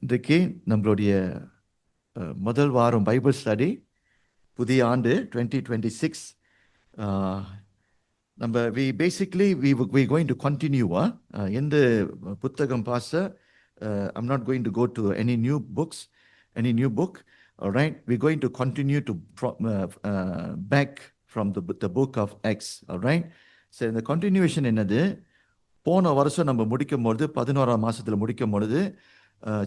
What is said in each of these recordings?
இன்றைக்கு நம்மளுடைய முதல் வாரம் பைபிள் ஸ்டடி புதிய ஆண்டு 2026 நம்ம we going to continue எந்த புத்தகம் I'm not going to go to any new book. All right, we're going to continue to back from the book of Acts. All right, so இந்த continuation என்னது, போன வருஷம் நம்ம முடிக்கும் பொழுது 11ஆம் மாசத்துல முடிக்கும் பொழுது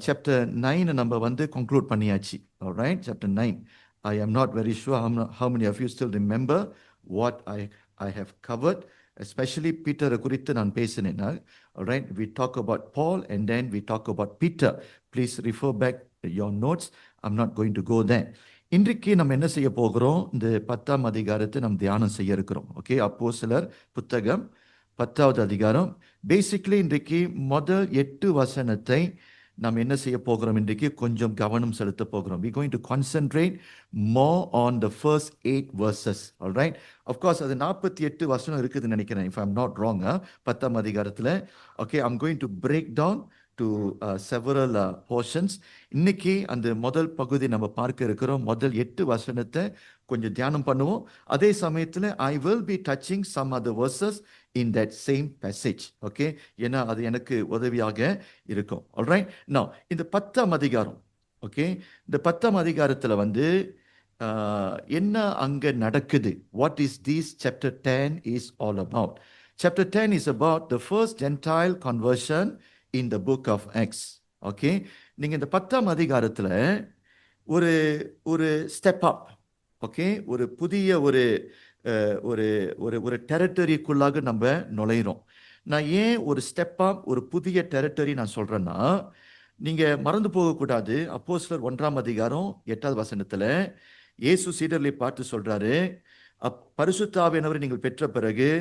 chapter 9 நம்ம conclude பண்ணியாச்சு. All right, chapter 9. I am not very sure how many of you still remember what I have covered, especially Peter குறித்து நான் பேசினேன். All right, we talk about Paul and then we talk about Peter. Please refer back your notes. I'm not going to go there. இன்றைக்கு நம்ம என்ன செய்ய போகிறோம், இந்த 10ஆம் அதிகாரத்தை நம்ம தியானம் செய்ய இருக்கிறோம். ஓகே, அப்போஸ்தலர் புத்தகம் 10வது அதிகாரம். பேசிக்கலி இன்றைக்கு முதல் 8 வசனத்தை நாம் என்ன செய்ய போகிறோம், இன்றைக்கு கொஞ்சம் கவனம் செலுத்த போகிறோம். We going to concentrate more on the first 8 verses. All right, of course அது 48 வசனம் இருக்குதுன்னு நினைக்கிறேன், if I'm not wrong. 10ஆம் அதிகாரத்தில். Okay, I'm going to break down to several portions. இன்னைக்கு அந்த முதல் பகுதி நம்ம பார்க்க இருக்கிறோம். முதல் 8 வசனத்தை கொஞ்சம் தியானம் பண்ணுவோம். அதே சமயத்தில் I will be touching some other verses in that same passage. Okay, ஏன்னா அது எனக்கு உதவியாக இருக்கும். Alright, now இந்த 10ஆம் அதிகாரம், ஓகே, இந்த 10ஆம் அதிகாரத்தில் என்ன அங்க நடக்குது, what is this chapter 10 is all about. Chapter 10 is about the first Gentile conversion in the book of Acts. Okay, நீங்க இந்த 10ஆம் அதிகாரத்தில் ஒரு ஸ்டெப் அப், ஓகே, ஒரு புதிய ஒரு டெரிட்டரிக்குள்ளாக நம்ம நுழையிறோம். நான் ஏன் ஒரு ஸ்டெப் அப், ஒரு புதிய டெரிட்டரி நான் சொல்றேன்னா, நீங்க மறந்து போகக்கூடாது. அப்போஸ்தலர் 1ஆம் அதிகாரம் 8வது வசனத்துல இயேசு சீடர்களை பார்த்து சொல்றாரு, பரிசுத்த ஆவியானவரை நீங்கள் பெற்ற பிறகு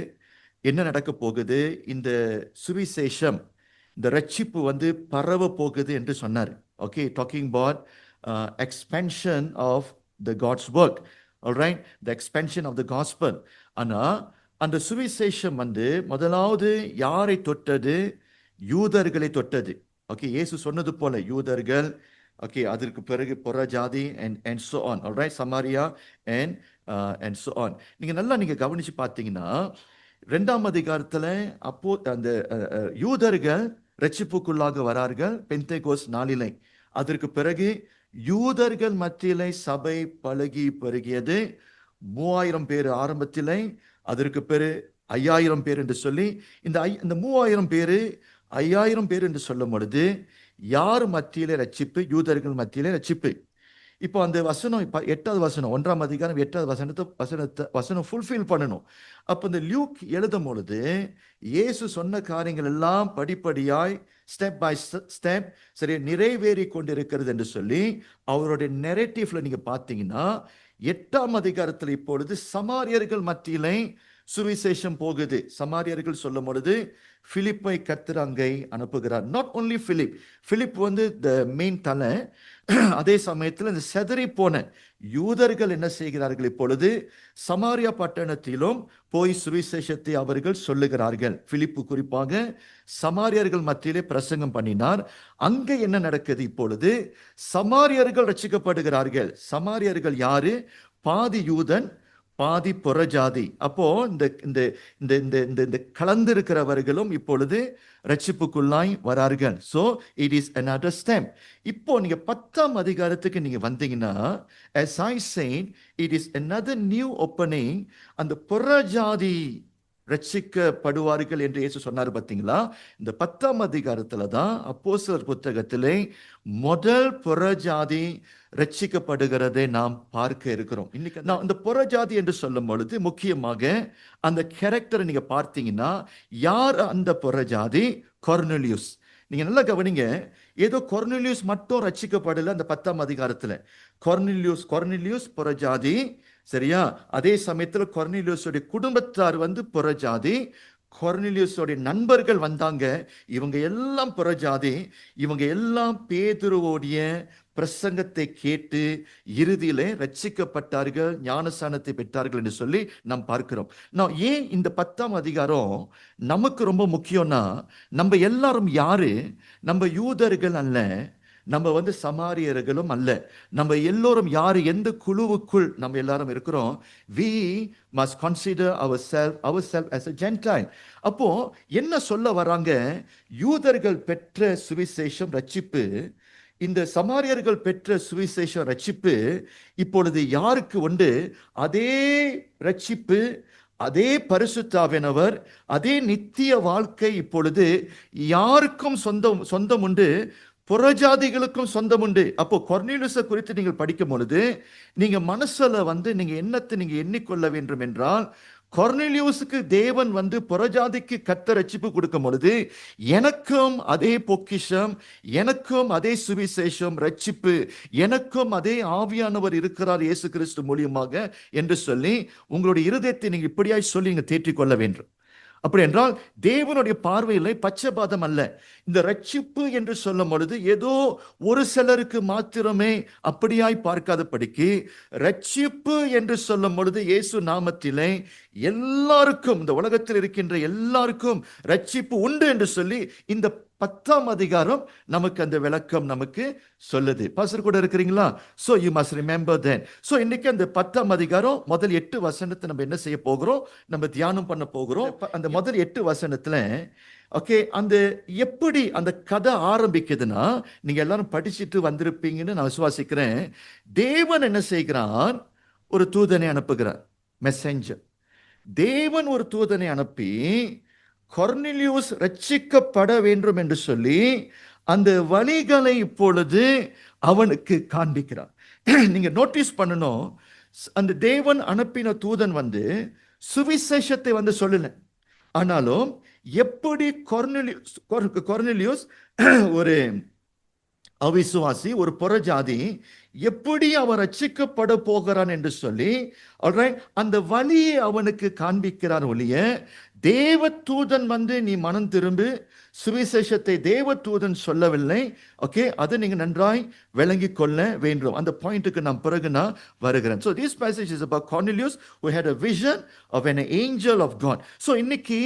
என்ன நடக்க போகுது, இந்த சுவிசேஷம், இந்த ரட்சிப்பு பரவ போகுது என்று சொன்னார். Okay, talking about expansion of the God's work. All right, the expansion of the gospel. ஆனா அந்த சுவிசேஷம் முதலாவது யாரை தொட்டது, யூதர்களை தொட்டது. ஓகே, இயேசு சொன்னது போல யூதர்கள், ஓகே, அதற்கு பிறகு புறஜாதி and so on. All right, Samaria and so on. நீங்க கவனிச்சு பார்த்தீங்கன்னா 2ஆம் அதிகாரத்துல அப்போ அந்த யூதர்கள் ரட்சிப்புக்குள்ளாக வரார்கள் பெந்தேகோஸ்து நாளிலே. அதற்கு பிறகு யூதர்கள் மத்தியிலே சபை பழகி பெருகியது. 3000 பேர் ஆரம்பத்திலே, அதற்கு பிறகு 5000 பேர் என்று சொல்லி, இந்த 3000 பேர் 5000 பேர் என்று சொல்லும் பொழுது யார் மத்தியிலே ரட்சிப்பு, யூதர்கள் மத்தியிலே ரட்சிப்பு. இப்போ அந்த வசனம் 8வது வசனம் 1ஆம் அதிகாரம் 8வது வசனம் ஃபுல்ஃபில் பண்ணணும். அப்போ இந்த லியூக் எழுதும் பொழுது இயேசு சொன்ன காரியங்கள் எல்லாம் படிப்படியாய் ஸ்டெப் பை ஸ்டெப் சரி நிறைவேறி கொண்டிருக்கிறது என்று சொல்லி அவருடைய நெரேட்டிவ்ல நீங்க பார்த்தீங்கன்னா 8ஆம் அதிகாரத்தில் இப்பொழுது சமாரியர்கள் மத்தியிலே சுவிசேஷம் போகுது. சமாரியர்கள் சொல்லும் பொழுது பிலிப்பை கர்த்தர் அங்கே அனுப்புகிறார். Not only Philip the main தலை. அதே சமயத்தில் இந்த செதறி போன யூதர்கள் என்ன செய்கிறார்கள், இப்பொழுது சமாரியா பட்டணத்திலும் போய் சுவிசேஷத்தை அவர்கள் சொல்லுகிறார்கள். பிலிப்பு குறிப்பாக சமாரியர்கள் மத்தியிலே பிரசங்கம் பண்ணினார். அங்கே என்ன நடக்குது, இப்பொழுது சமாரியர்கள் ரட்சிக்கப்படுகிறார்கள். சமாரியர்கள் யாரு, பாதி யூதன் பாதி புறஜாதி. அப்போ இந்த கலந்திருக்கிறவர்களும் இப்பொழுது ரட்சிப்புக்குள்ளாய் வரார்கள். So it is another step. இப்போ நீங்க 10ஆம் அதிகாரத்துக்கு நீங்க வந்தீங்கன்னா, as I said, it is another new opening. அந்த புறஜாதி ரட்சிக்கப்படுவார்கள் என்று இயேசு சொன்னார் பார்த்தீங்களா. இந்த 10ஆம் அதிகாரத்துல தான் அப்போஸ்தலர் புத்தகத்திலே முதல் புறஜாதி ரட்சிக்கப்படுகிறதை நாம் பார்க்க இருக்கிறோம். இன்னைக்கு நான் இந்த புறஜாதி என்று சொல்லும் பொழுது முக்கியமாக அந்த கேரக்டரை நீங்க பார்த்தீங்கன்னா, யார் அந்த புறஜாதி, கொர்னேலியுஸ். நீங்க நல்லா கவனிங்க, ஏதோ கொர்னேலியுஸ் மட்டும் ரட்சிக்கப்படல அந்த 10ஆம் அதிகாரத்துல. கொர்னேலியுஸ் புறஜாதி, சரியா. அதே சமயத்தில் கொர்னேலியுஸோட குடும்பத்தார் புறஜாதி, கொர்னேலியுஸோட நண்பர்கள் வந்தாங்க, இவங்க எல்லாம் புறஜாதி. இவங்க எல்லாம் பேதுருவோடைய பிரசங்கத்தை கேட்டு இறுதியிலே ரட்சிக்கப்பட்டார்கள், ஞானஸ்நானத்தை பெற்றார்கள் என்று சொல்லி நாம் பார்க்கிறோம். நான் ஏன் இந்த 10ஆம் அதிகாரம் நமக்கு ரொம்ப முக்கியம்னா, நம்ம எல்லாரும் யாரு, நம்ம யூதர்கள் அல்ல, நம்ம வந்து சமாரியர்களும் அல்ல. நம்ம எல்லோரும் யார் எந்த குழுவுக்குள் நம்ம எல்லாரும் இருக்கிறோம். we must consider ourselves as a Gentile. அப்போ என்ன சொல்ல வராங்க? யூதர்கள் பெற்ற சுவிசேஷம் ரட்சிப்பு, இந்த சமாரியர்கள் பெற்ற சுவிசேஷம் ரட்சிப்பு இப்பொழுது யாருக்கு உண்டு? அதே ரட்சிப்பு, அதே பரிசுத்தாவினவர், அதே நித்திய வாழ்க்கை இப்பொழுது யாருக்கும் சொந்தம் உண்டு? புறஜாதிகளுக்கும் சொந்தம் உண்டு. அப்போ கொர்நேலியுஸை குறித்து நீங்கள் படிக்கும் பொழுது நீங்க மனசுல வந்து நீங்க என்னத்தை நீங்க எண்ணிக்கொள்ள வேண்டும் என்றால், கொர்நேலியுஸுக்கு தேவன் வந்து புறஜாதிக்கு கர்த்தர் ரட்சிப்பு கொடுக்கும் பொழுது எனக்கும் அதே பொக்கிஷம், எனக்கும் அதே சுவிசேஷம் ரட்சிப்பு, எனக்கும் அதே ஆவியானவர் இருக்கிறார் இயேசு கிறிஸ்து மூலியமாக என்று சொல்லி உங்களுடைய இருதயத்தை நீங்க இப்படியாய் சொல்லி நீங்க தேற்றிக் கொள்ள வேண்டும். அப்படி என்றால் தேவனுடைய பார்வையில் பட்சபாதம் அல்ல. இந்த ரட்சிப்பு என்று சொல்லும் பொழுது ஏதோ ஒரு சிலருக்கு மாத்திரமே அப்படியாய் பார்க்காதபடிக்கு, ரட்சிப்பு என்று சொல்லும் பொழுது இயேசு நாமத்திலே எல்லாருக்கும், இந்த உலகத்தில் இருக்கின்ற எல்லாருக்கும் ரட்சிப்பு உண்டு என்று சொல்லி இந்த 10ஆம் அதிகாரம் நமக்கு அந்த விளக்கம் நமக்கு சொல்லுது. பாஸ்டர் கூட இருக்கிறீங்களா? So you must remember that. So இன்னைக்கு அந்த 10ஆம் அதிகாரம் முதல் 8 வசனத்தை நம்ம என்ன செய்ய போகிறோம்? நம்ம தியானம் பண்ண போகிறோம். அந்த முதல் 8 வசனத்துல ஓகே, அந்த எப்படி அந்த கதை ஆரம்பிக்குதுன்னா, நீங்க எல்லாரும் படிச்சுட்டு வந்திருப்பீங்கன்னு நான் விசுவாசிக்கிறேன். தேவன் என்ன செய்கிறார்? ஒரு தூதனை அனுப்புகிறார், மெசஞ்சர். தேவன் ஒரு தூதனை அனுப்பி கொர்நேலியுஸ் ரட்சிக்கப்பட வேண்டும் என்று சொல்லி அந்த வழிகளை இப்பொழுது அவனுக்கு காண்பிக்கிறார். நீங்க நோட்டீஸ் பண்ணணும், அந்த தேவன் அனுப்பின தூதன் வந்து சுவிசேஷத்தை வந்து சொல்லல. ஆனாலும் எப்படி கொர்நேலியுஸ் ஒரு அவிசுவாசி, ஒரு புறஜாதி, எப்படி அவன் ரட்சிக்கப்பட போகிறான் என்று சொல்லி அந்த வழியை அவனுக்கு காண்பிக்கிறார் ஒழிய, தேவ தூதன் வந்து நீ மனம் திரும்பு, சுவிசேஷத்தை தேவ தூதன் சொல்லவில்லை. ஓகே, அதை நீங்க நன்றாய் விளங்கி கொள்ள வேண்டும். அந்த பாயிண்ட்டுக்கு நான் பிறகு நான் வருகிறேன். So this passage is about Cornelius who had a vision of an angel of God. So இன்னைக்கு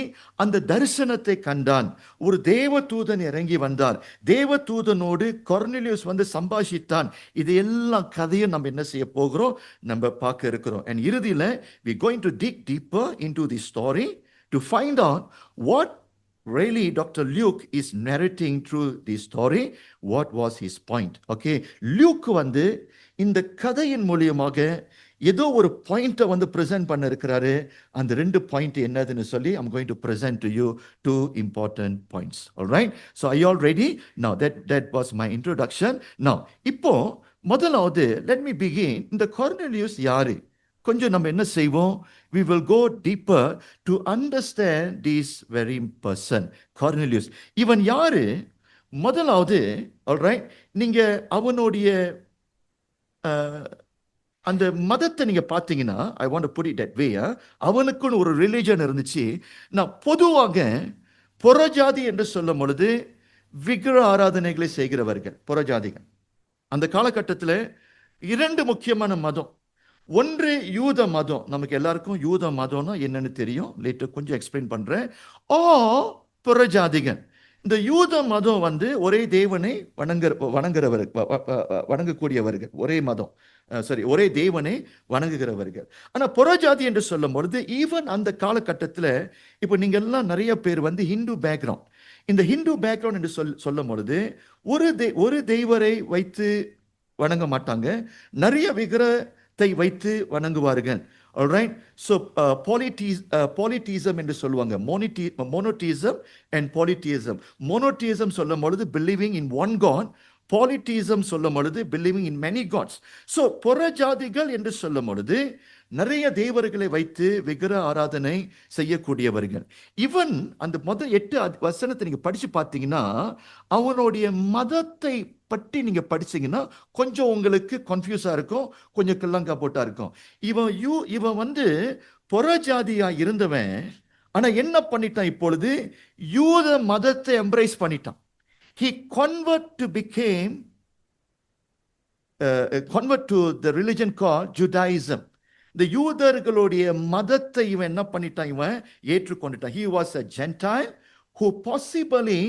அந்த தரிசனத்தை கண்டான். ஒரு தேவ தூதன் இறங்கி வந்தார். தேவ தூதனோடு கொர்நேலியுஸ் வந்து சம்பாஷித்தான். இது எல்லாம் கதையும் நம்ம என்ன செய்ய போகிறோம்? நம்ம பார்க்க இருக்கிறோம். And இறுதியில we going to dig deeper into the story to find out what really Dr. Luke is narrating through the story. What was his point? Okay, Luke வந்து இந்த கதையின் மூலமாக ஏதோ ஒரு பாயிண்ட்டை வந்து present பண்ண இருக்கிறாரு. அந்த 2 பாயிண்ட் என்னதுன்னு சொல்லி I'm going to present to you 2 important points. All right, so are you all ready? Now that was my introduction. Now இப்போ முதலாவது let me begin. இந்த கொர்நேலியுஸ் யாரு? கொஞ்சம் நம்ம என்ன செய்வோம்? We will go deeper to understand this very person, Cornelius. இவன் யாரு? முதலாவது, alright, நீங்க அவனுடைய அந்த மதத்தை நீங்க பார்த்தீங்கன்னா, I want to put it that way, அவனுக்குன்னு ஒரு ரிலிஜன் இருந்துச்சு. நான் பொதுவாக புறஜாதி என்று சொல்லும் பொழுது விக்கிர ஆராதனைகளை செய்கிறவர்கள் புறஜாதிகள். அந்த காலகட்டத்தில் 2 முக்கியமான மதம். ஒன்று யூத மதம். நமக்கு எல்லாருக்கும் யூத மதம்னா என்னன்னு தெரியும், லேட்டர் கொஞ்சம் எக்ஸ்பிளைன் பண்றேன். புறஜாதிகள். இந்த யூத மதம் வந்து ஒரே தேவனை வணங்கக்கூடியவர்கள், ஒரே மதம், ஒரே தேவனை வணங்குகிறவர்கள். ஆனா புறஜாதி என்று சொல்லும் பொழுது ஈவன் அந்த காலகட்டத்தில் இப்போ நீங்க எல்லாம் நிறைய பேர் வந்து ஹிந்து பேக்ரவுண்ட். இந்த ஹிந்து பேக்ரவுண்ட் என்று சொல்லும் பொழுது ஒரு தெய்வரை வைத்து வணங்க மாட்டாங்க, நிறைய விக்கிரத்தை வைத்து வணங்குவார்கள். Alright, so polytheism என்று சொல்லுவாங்க. monotheism and polytheism. monotheism சொல்லும் பொழுது believing in one God, polytheism சொல்லும் பொழுது believing in many gods. So புறஜாதிகள் என்று சொல்லும் பொழுது நிறைய தேவர்களை வைத்து விக்கிர ஆராதனை செய்யக்கூடியவர்கள். இவன் அந்த முதல் 8 வசனத்தை நீங்க படிச்சு பார்த்தீங்கன்னா, அவனுடைய மதத்தை பற்றி நீங்க படிச்சீங்கன்னா கொஞ்சம் உங்களுக்கு கன்ஃபியூஸா இருக்கும், கொஞ்சம் கிள்ளங்கா போட்டா இருக்கும். இவன் வந்து புறஜாதியா இருந்தவன், ஆனா என்ன பண்ணிட்டான்? இப்பொழுது யூத மதத்தை எம்ப்ரேஸ் பண்ணிட்டான். He convert to the religion called Judaism. இந்த யூதர்களுடைய மதத்தை இவன் என்ன பண்ணிட்டான்? இவன் ஏற்றுக்கொண்டுட்டான். He was a Gentile who possibly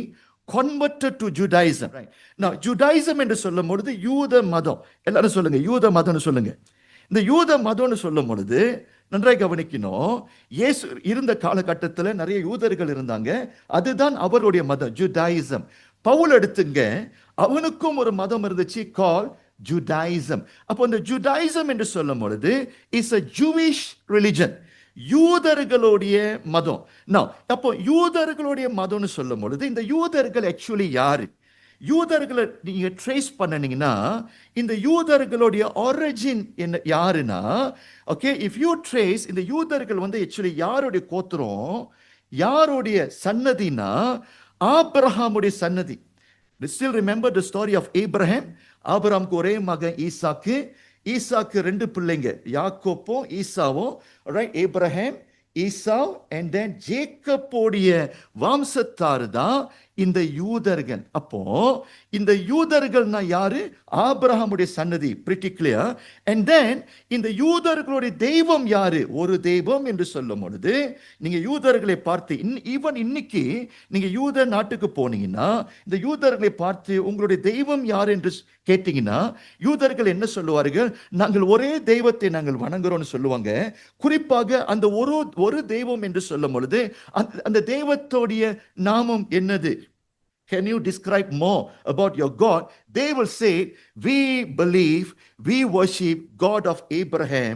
converted to Judaism. Right. Now, Judaism என்று சொல்லும் பொழுது யூத மதம். எல்லாரும் சொல்லுங்க, யூத மதம்னு சொல்லுங்க. இந்த யூத மதம்னு சொல்லும் பொழுது நன்றாய் கவனிக்கணும், இயேசு இருந்த காலகட்டத்தில் நிறைய யூதர்கள் இருந்தாங்க. அதுதான் அவருடைய மதம், ஜுடாயிசம். பவுல் எடுத்துங்க, அவனுக்கும் ஒரு மதம் இருந்துச்சு, கால் ஜுடாயிசம். அப்போ இந்த ஜுடாயிசம் என்று சொல்லும் பொழுது இட்ஸ் a Jewish religion, யூதர்களுடைய மதம். அப்போ யூதர்களுடைய மதம்னு சொல்லும் பொழுது இந்த யூதர்கள் ஆக்சுவலி யாரு? யூதர்களை நீங்க ட்ரேஸ் பண்ணீங்கன்னா இந்த யூதர்களுடைய ஒரிஜின் என்ன யாருன்னா, ஓகே, இஃப் யூ ட்ரேஸ் இந்த யூதர்கள் வந்து ஆக்சுவலி யாருடைய கோத்திரம், யாருடைய சன்னதினா ஆபிரகாமுடைய சன்னதி. Still remember the story of Abraham. ஆபிரகாமுக்கு ஒரே மகன் ஈசாக்கு. ஈசாக்கு 2 பிள்ளைங்க, யாக்கோப்பும் ஈசாவும். Right, Abraham, Esau, and then ஜேக்கபோடைய வம்சத்தார் தான் இந்த யூதர்கள். அப்போ இந்த யூதர்கள்னா யாரு? ஆபிரகாமுடைய சன்னதி, pretty clear. And then இந்த யூதர்களுடைய தெய்வம் யாரு? ஒரு தெய்வம் என்று சொல்லும் பொழுது நீங்க யூதர்களை பார்த்து, ஈவன் இன்னைக்கு நீங்க யூத நாட்டுக்கு போனீங்கன்னா இந்த யூதர்களை பார்த்து உங்களுடைய தெய்வம் யார் என்று கேட்டீங்கன்னா யூதர்கள் என்ன சொல்லுவார்கள்? நாங்கள் ஒரே தெய்வத்தை நாங்கள் வணங்குறோம்னு சொல்லுவாங்க. குறிப்பாக அந்த ஒரு தெய்வம் என்று சொல்லும் பொழுது அந்த தெய்வத்தோடைய நாமம் என்னது? Can you describe more about your God? They will say, we believe, we worship God of Abraham,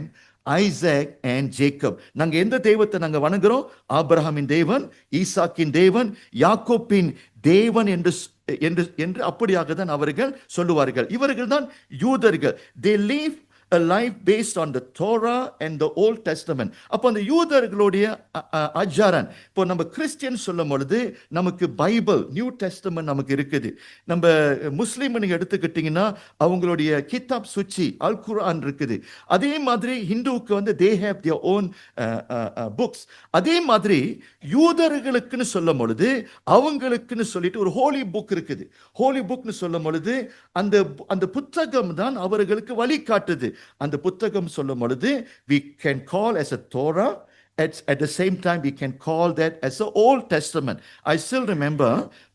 Isaac and Jacob. நாங்க எந்த தெய்வத்தை நாங்க வணங்குறோம்? ஆபிரகாமின் தேவன், ஈசாக்கின் தேவன், யாக்கோப்பின் தேவன் என்று அப்படியாக தான் அவர்கள் சொல்லுவார்கள். இவர்கள் தான் யூதர்கள். They live a life based on the Torah and the Old Testament. அப்போ அந்த யூதர்களுடைய ஆச்சாரன், இப்போ நம்ம கிறிஸ்டியன் சொல்லும் பொழுது நமக்கு பைபிள், நியூ டெஸ்டமென்ட் நமக்கு இருக்குது. நம்ம முஸ்லீம் நீங்க எடுத்துக்கிட்டீங்கன்னா அவங்களுடைய கிதாப் சுச்சி, அல் குர்ஆன் இருக்குது. அதே மாதிரி ஹிந்துவுக்கு வந்து they have their own books. அதே மாதிரி யூதர்களுக்குன்னு சொல்லும் பொழுது அவங்களுக்குன்னு சொல்லிட்டு ஒரு ஹோலி புக் இருக்குது. ஹோலி புக்னு சொல்லும் பொழுது அந்த புத்தகம் தான் அவர்களுக்கு வழிகாட்டுது. அந்த புத்தகம் சொல்லும் பொழுது we can call as a Torah, at the same time we can call that as a Old Testament. I still remember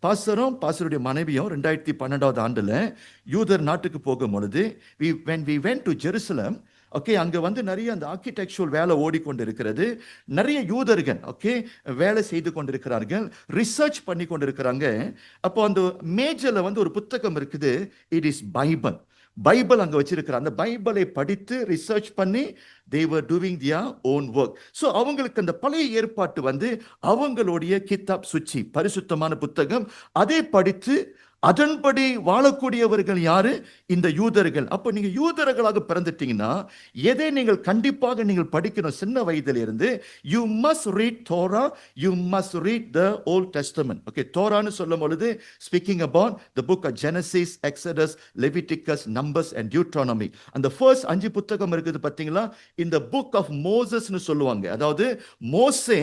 பாஸ்டருடைய மனைவியும் 2012 ஆண்டுல யூதர் நாட்டுக்கு போகும் பொழுது when we went to Jerusalem, okay, அங்க வந்து நிறைய அந்த ஆர்கிடெக்சுரல் வேலை ஓடிக்கொண்டிருக்கிறது. நிறைய யூதர்கள் ஓகே வேலை செய்து கொண்டிருக்கிறார்கள், ரிசர்ச் பண்ணி கொண்டிருக்கிறாங்க. அப்போ அந்த மேஜர்ல வந்து ஒரு புத்தகம் இருக்குது, இட் இஸ் பைபிள் அங்க வச்சிருக்கிற அந்த பைபிளை படித்து ரிசர்ச் பண்ணி they were doing their own work. So அவங்களுக்கு அந்த பழைய ஏற்பாட்டு வந்து அவங்களுடைய கிதாப் சுச்சி, பரிசுத்தமான புத்தகம், அதை படித்து அதன்படி வாழக்கூடியவர்கள் யாரு? இந்த யூதர்கள். அப்போ நீங்க யூதர்களாக பிறந்துட்டீங்கன்னா எதை நீங்கள் கண்டிப்பாக நீங்கள் படிக்கணும் சின்ன வயதிலிருந்து? You must read Torah, you must read the Old Testament. Okay, தோரான்னு சொல்லும் பொழுது speaking about the book of Genesis, Exodus, Leviticus, Numbers and Deuteronomy. அந்த ஃபர்ஸ்ட் 5 புத்தகம் இருக்குது பார்த்தீங்களா, இந்த புக் ஆஃப் மோசஸ்னு சொல்லுவாங்க. அதாவது மோசே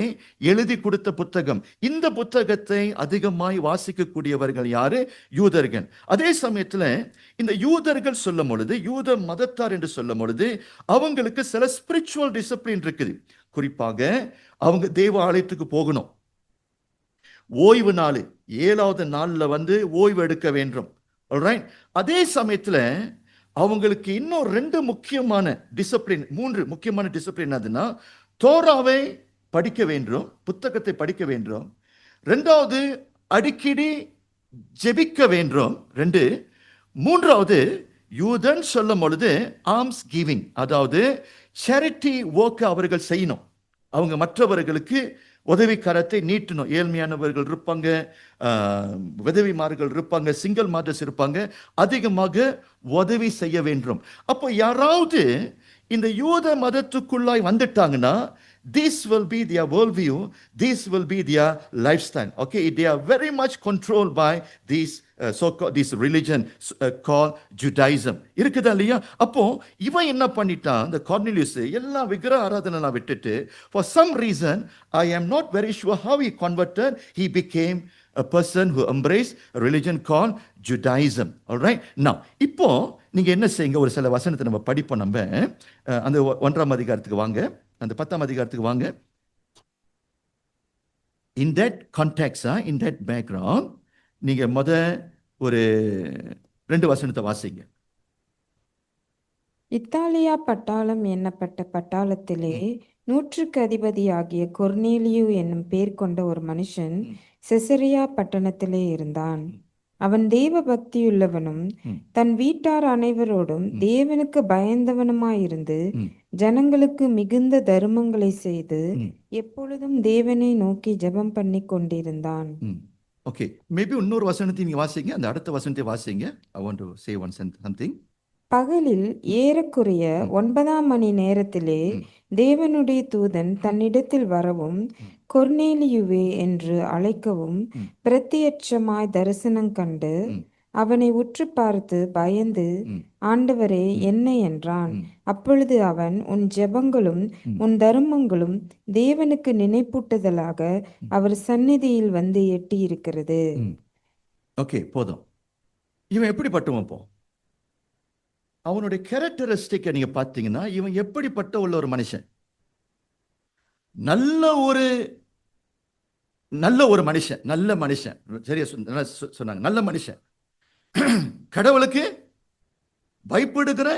எழுதி கொடுத்த புத்தகம். இந்த புத்தகத்தை அதிகமாய் வாசிக்கக்கூடியவர்கள் யாரு? யூதர்கள். அதே சமயத்தில் இந்த யூதர்கள் சொல்லும் பொழுது, யூத மதத்தார் என்று சொல்லும் பொழுது அவங்களுக்கு சில ஸ்பிரிச்சுவல் டிசிப்ளின் இருக்குது. குறிப்பாக அவங்க தேவ ஆலயத்துக்கு போகணும். ஓய்வு நாள் 7வது நாள்ல வந்து ஓய்வு எடுக்க வேண்டும். ஆல்ரைட். அதே சமயத்தில் அவங்களுக்கு இன்னும் 2 முக்கியமான டிசிப்ளின், 3 முக்கியமான டிசிப்ளின். அதுனா தோராவை படிக்க வேண்டும், புத்தகத்தை படிக்க வேண்டும். 2வது அடிக்கடி ஜெபிக்க வேண்டும். 2, 3வது யூதன் சொல்லும் பொழுது ஆர்ம்ஸ் கிவிங், அதாவது சேரிட்டி ஒர்க் அவர்கள் செய்யணும். அவங்க மற்றவர்களுக்கு உதவி கரத்தை நீட்டணும். ஏழ்மையானவர்கள் இருப்பாங்க, விதவிமார்கள் இருப்பாங்க, சிங்கிள் மாதர்ஸ் இருப்பாங்க, அதிகமாக உதவி செய்ய வேண்டும். அப்போ யாராவது இந்த யூத மதத்துக்குள்ளாய் வந்துட்டாங்கன்னா this will be their worldview, this will be their lifestyle. Okay, they are very much controlled by this this religion called Judaism. இருக்குதா இல்லையா? அப்போ இவன் என்ன பண்ணிட்டான், இந்த கார்னேலியஸ் எல்லா விக்கிரக ஆராதனை விட்டுட்டு, for some reason I am not very sure how he converted, he became a person who embraced a religion called Judaism. All right, now இப்போ நீங்க என்ன செய்யுங்க, ஒரு சில வசனத்தை நம்ம படிப்போம். நம்ம அந்த 1ஆம் அதிகாரத்துக்கு வாங்க, அந்த 10ஆம் அதிகாரத்துக்கு வாங்க. In that context, in that background, நீங்க ஒரு 2 வசனத்தை வாசிங்க. இத்தாலியா பட்டாளம் என்னப்பட்ட பட்டாளத்திலே 100க்கு அதிபதியாகிய கொர்நேலியு என்னும் பேர் கொண்ட ஒரு மனுஷன் செசரியா பட்டணத்திலே இருந்தான். அவன் தேவ பக்தியுள்ளவனும் தன் வீட்டார் அனைவரோடும் தேவனுக்கு பயந்தவனுமாயிருந்து ஜனங்களுக்கு மிகுந்த தருமங்களை செய்து எப்பொழுதும் தேவனை நோக்கி ஜெபம் பண்ணி கொண்டிருந்தான். ஓகே, மேபி இன்னொரு வசனத்தை நீங்க வாசிங்க, அந்த அடுத்த வசனத்தை வாசிங்க. I want to say something. பகலில் ஏறக்குறைய 9ஆம் மணி நேரத்திலே தேவனுடைய தூதன் தன்னிடத்தில் வரவும் கொர்நேலியுவே என்று அழைக்கவும் பிரத்யட்சமாய் தரிசனம் கண்டு அவனை உற்று பார்த்து பயந்து, ஆண்டவரே, என்ன என்றான். அப்பொழுது அவன், உன் ஜெபங்களும் உன் தருமங்களும் தேவனுக்கு நினைப்பூட்டுதலாக அவர் சந்நிதியில் வந்து எட்டி இருக்கிறது. ஓகே, போதும். இவன் எப்படிப்பட்டவன்? அவனுடைய கேரக்டரிஸ்டிக்கை நீங்க பார்த்தீங்கன்னா, இவன் எப்படிப்பட்ட உள்ள ஒரு மனுஷன்? நல்ல ஒரு மனுஷன், நல்ல மனுஷன். சரியா சொன்னாங்க, நல்ல மனுஷன். கடவுளுக்கு பயப்படுகிற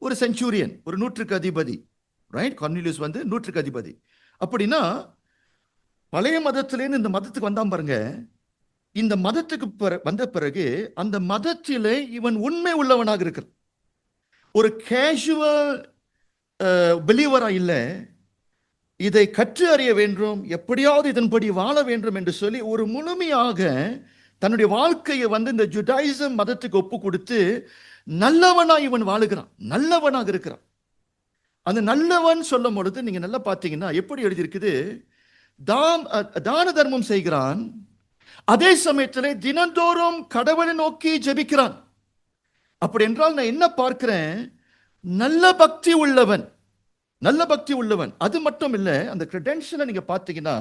ஒரு செஞ்சுரியன், ஒரு 100க்கு அதிபதி. ரைட்? கார்னேலியஸ் 100க்கு அதிபதி. அப்படின்னா பழைய மதத்திலேருந்து இந்த மதத்துக்கு வந்தான் பாருங்க. இந்த மதத்துக்கு வந்த பிறகு அந்த மதத்திலே இவன் உண்மை உள்ளவனாக இருக்கிறான். ஒரு கேஷுவல் பிலீவரா இல்லை, இதை கற்று அறிய வேண்டும், எப்படியாவது இதன்படி வாழ வேண்டும் என்று சொல்லி ஒரு முழுமையாக தன்னுடைய வாழ்க்கையை இந்த ஜுடாயிசம் மதத்துக்கு ஒப்பு கொடுத்து நல்லவனா இவன் வாழுகிறான், நல்லவனாக இருக்கிறான். அந்த நல்லவன் சொல்லும் பொழுது நீங்க நல்லா பார்த்தீங்கன்னா எப்படி எழுதியிருக்குது? தான தர்மம் செய்கிறான், அதே சமயத்தில் தினந்தோறும் கடவுளை நோக்கி ஜெபிக்கிறான். அப்படி என்றால் நான் என்ன பார்க்கிறேன்? நல்ல பக்தி உள்ளவன், நல்ல பக்தி உள்ளவன். அது மட்டும் இல்ல, அந்த கிரெடென்ஷியலை நீங்க பார்த்தீங்கன்னா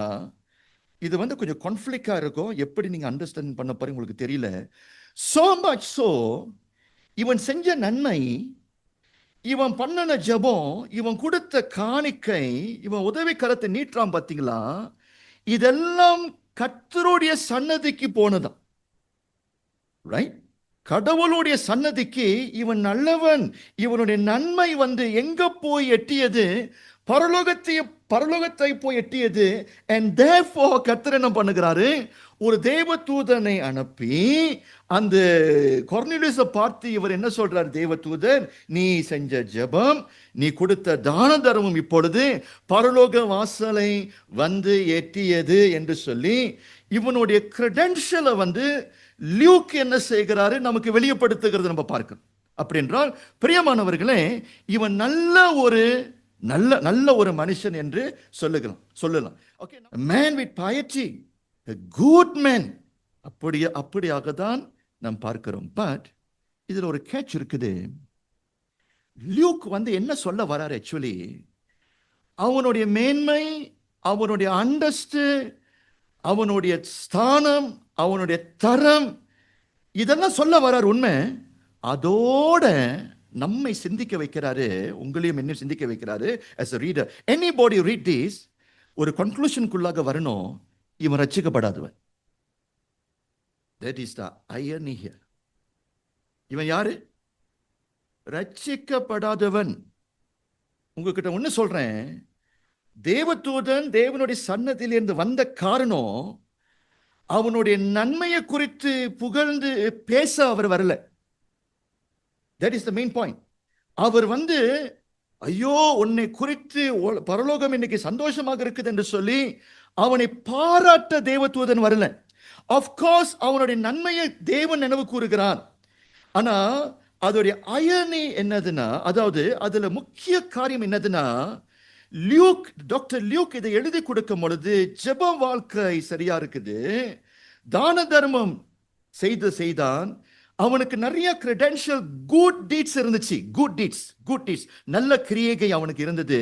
இது கொஞ்சம் கான்ஃப்ளிக்டா இருக்கும். எப்படி நீங்க அண்டர்ஸ்டாண்ட் பண்ண போறீங்க உங்களுக்கு தெரியல. so much so இவன் செஞ்ச நன்மை, இவன் பண்ணின ஜெபம், இவன் கொடுத்த காணிக்கை, இவன் உதவி கரத்தை நீட்டான் பார்த்தீங்களா, இதெல்லாம் கர்த்தருடைய சன்னதிக்கு போனதான். ரைட்? கடவுளுடைய சன்னதிக்கு இவன் நல்லவன், இவனுடைய நன்மை எங்க போய் எட்டியது? பரலோகத்தை போய் எட்டியது. and therefore கர்த்தர் என்ன பண்ணுகிறாரு? ஒரு தேவதூதனை அனுப்பி அந்த கொர்நேலியுஸை பார்த்து இவர் என்ன சொல்றார்? தேவதூதன், நீ செஞ்ச ஜெபம், நீ கொடுத்த தான தர்மம் இப்பொழுது பரலோக வாசலை எட்டியது என்று சொல்லி இவனுடைய கிரெடென்ஷியலை லியூக் என்ன செய்கிறாரு? நமக்கு வெளிப்படுத்துகிறது நம்ம பார்க்கிறோம். அப்படி என்றால் பிரியமானவர்களே, இவன் நல்ல ஒரு மனுஷன் என்று சொல்லலாம். Okay, man with piety, a good man. அப்படியாக தான் நாம் பார்க்கிறோம். பட் இதுல ஒரு கேட்ச் இருக்குது. லியூக் என்ன சொல்ல வராரு? ஆக்சுவலி அவனுடைய மேன்மை, அவனுடைய அந்தஸ்து, அவனுடைய ஸ்தானம், அவனுடைய தரம், இதெல்லாம் சொல்ல வரார். உண்மை. அதோட நம்மை சிந்திக்க வைக்கிறாரு, உங்களையும் என்ன சிந்திக்க வைக்கிறாரு. as a reader, anybody read this, ஒரு கன்க்ளூஷனுக்குள்ளாக வரணும், இவன் ரட்சிக்கப்படாதவன். that is the irony here. இவன் யாரு? ரட்சிக்கப்படாதவன். உங்ககிட்ட ஒண்ணு சொல்றேன், தேவதூதன் தேவனுடைய சன்னதியிலிருந்து வந்த காரணம் அவனுடைய நன்மையை குறித்து புகழ்ந்து பேச அவர் வரல. That is the main point. அவர் ஐயோ உன்னை குறித்து பரலோகம் இன்னைக்கு சந்தோஷமாக இருக்குது என்று சொல்லி அவனை பாராட்ட தேவதூதன் வரல. ஆஃப்கோர்ஸ் அவனுடைய நன்மையை தேவன் நினைவு கூறுகிறான். ஆனா அதோடைய அயனி என்னதுன்னா, அதாவது அதுல முக்கிய காரியம் என்னதுன்னா, டாக்டர் லியூக் இதை எழுதி கொடுக்கும் பொழுது ஜெப வாழ்க்கை சரியா இருக்குது, தான தர்மம் செய்தான், அவனுக்கு நிறைய கிரெடென்ஷியல் குட் டீட்ஸ் இருந்துச்சு. குட் டீட்ஸ் நல்ல கிரியைகள் அவனுக்கு இருந்தது.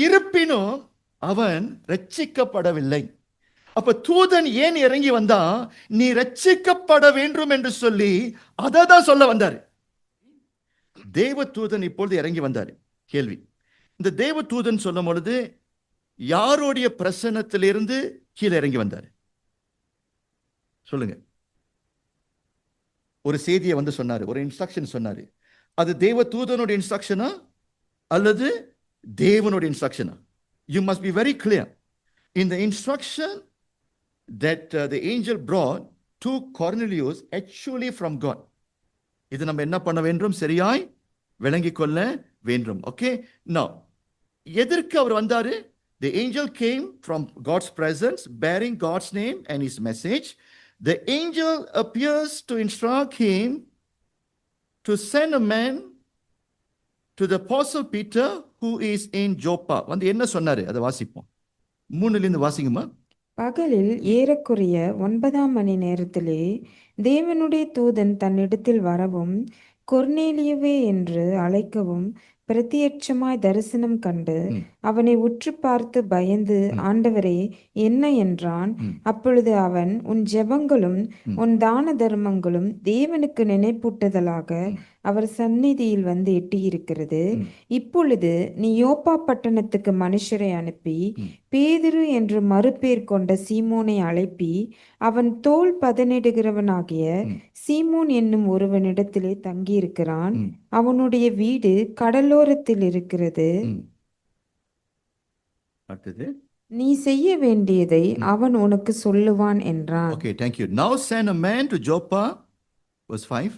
இருப்பினும் அவன் ரட்சிக்கப்படவில்லை. அப்ப தூதன் ஏன் இறங்கி வந்தான்? நீ ரட்சிக்கப்பட வேண்டும் என்று சொல்லி அதை தான் சொல்ல வந்தாரு. தேவ தூதன் இப்பொழுது இறங்கி வந்தாரு. கேள்வி, இந்த தேவ தூதன் சொல்லும் பொழுது யாருடைய பிரசன்னத்திலிருந்து கீழே இறங்கி வந்தாரு? சொல்லுங்க. ஒரு செய்தியை வந்து சொன்னாரு, ஒரு இன்ஸ்ட்ரக்ஷன் சொன்னாரு. அது தேவ தூதனுடைய இன்ஸ்ட்ரக்ஷனா அல்லது தேவனுடைய இன்ஸ்ட்ரக்ஷனா? You must be very clear. In the instruction that the angel brought to Cornelius, actually from God. இது நம்ம என்ன பண்ண வேண்டும்? சரியாய் விளங்கிக் கொள்ள வேண்டும். ஓகே, now எதற்கு அவர் வந்தாரு? The angel came from God's presence bearing God's name and his message. The angel appears to instruct him to send a man to the apostle Peter who is in Joppa. வந்து என்ன சொன்னாரு? அதை வாசிப்போம். 3லிருந்து வாசிங்கம்மா. பகலில் ஏறக்குறைய 9ஆம் மணி நேரத்திலே தேவனுடைய தூதன் தன்னிடத்தில் வரவும் கொர்நேலியுவே என்று அழைக்கவும் பிரத்யட்சமாய் தரிசனம் கண்டு அவனை உற்று பார்த்து பயந்து, ஆண்டவரே, என்ன என்றான். அப்பொழுது அவன், உன் ஜெபங்களும் உன் தான தர்மங்களும் தேவனுக்கு நினைப்பூட்டுதலாக அவர் சந்நிதியில் வந்து எட்டியிருக்கிறது. இப்பொழுது நீ யோப்பா பட்டணத்துக்கு மனுஷரை அனுப்பி பேதுரு என்று மறுபேர் கொண்ட சீமோனை அழைப்பி அவன் தோல் பதனிடுகிறவனாகிய சீமோன் என்னும் ஒருவனிடத்திலே தங்கியிருக்கிறான். அவனுடைய வீடு கடலோரத்தில் இருக்கிறது. அடுத்தது, நீ செய்ய வேண்டியதை அவன் உனக்கு சொல்லுவான் என்றான். Okay, thank you. Now send a man to Joppa, verse 5,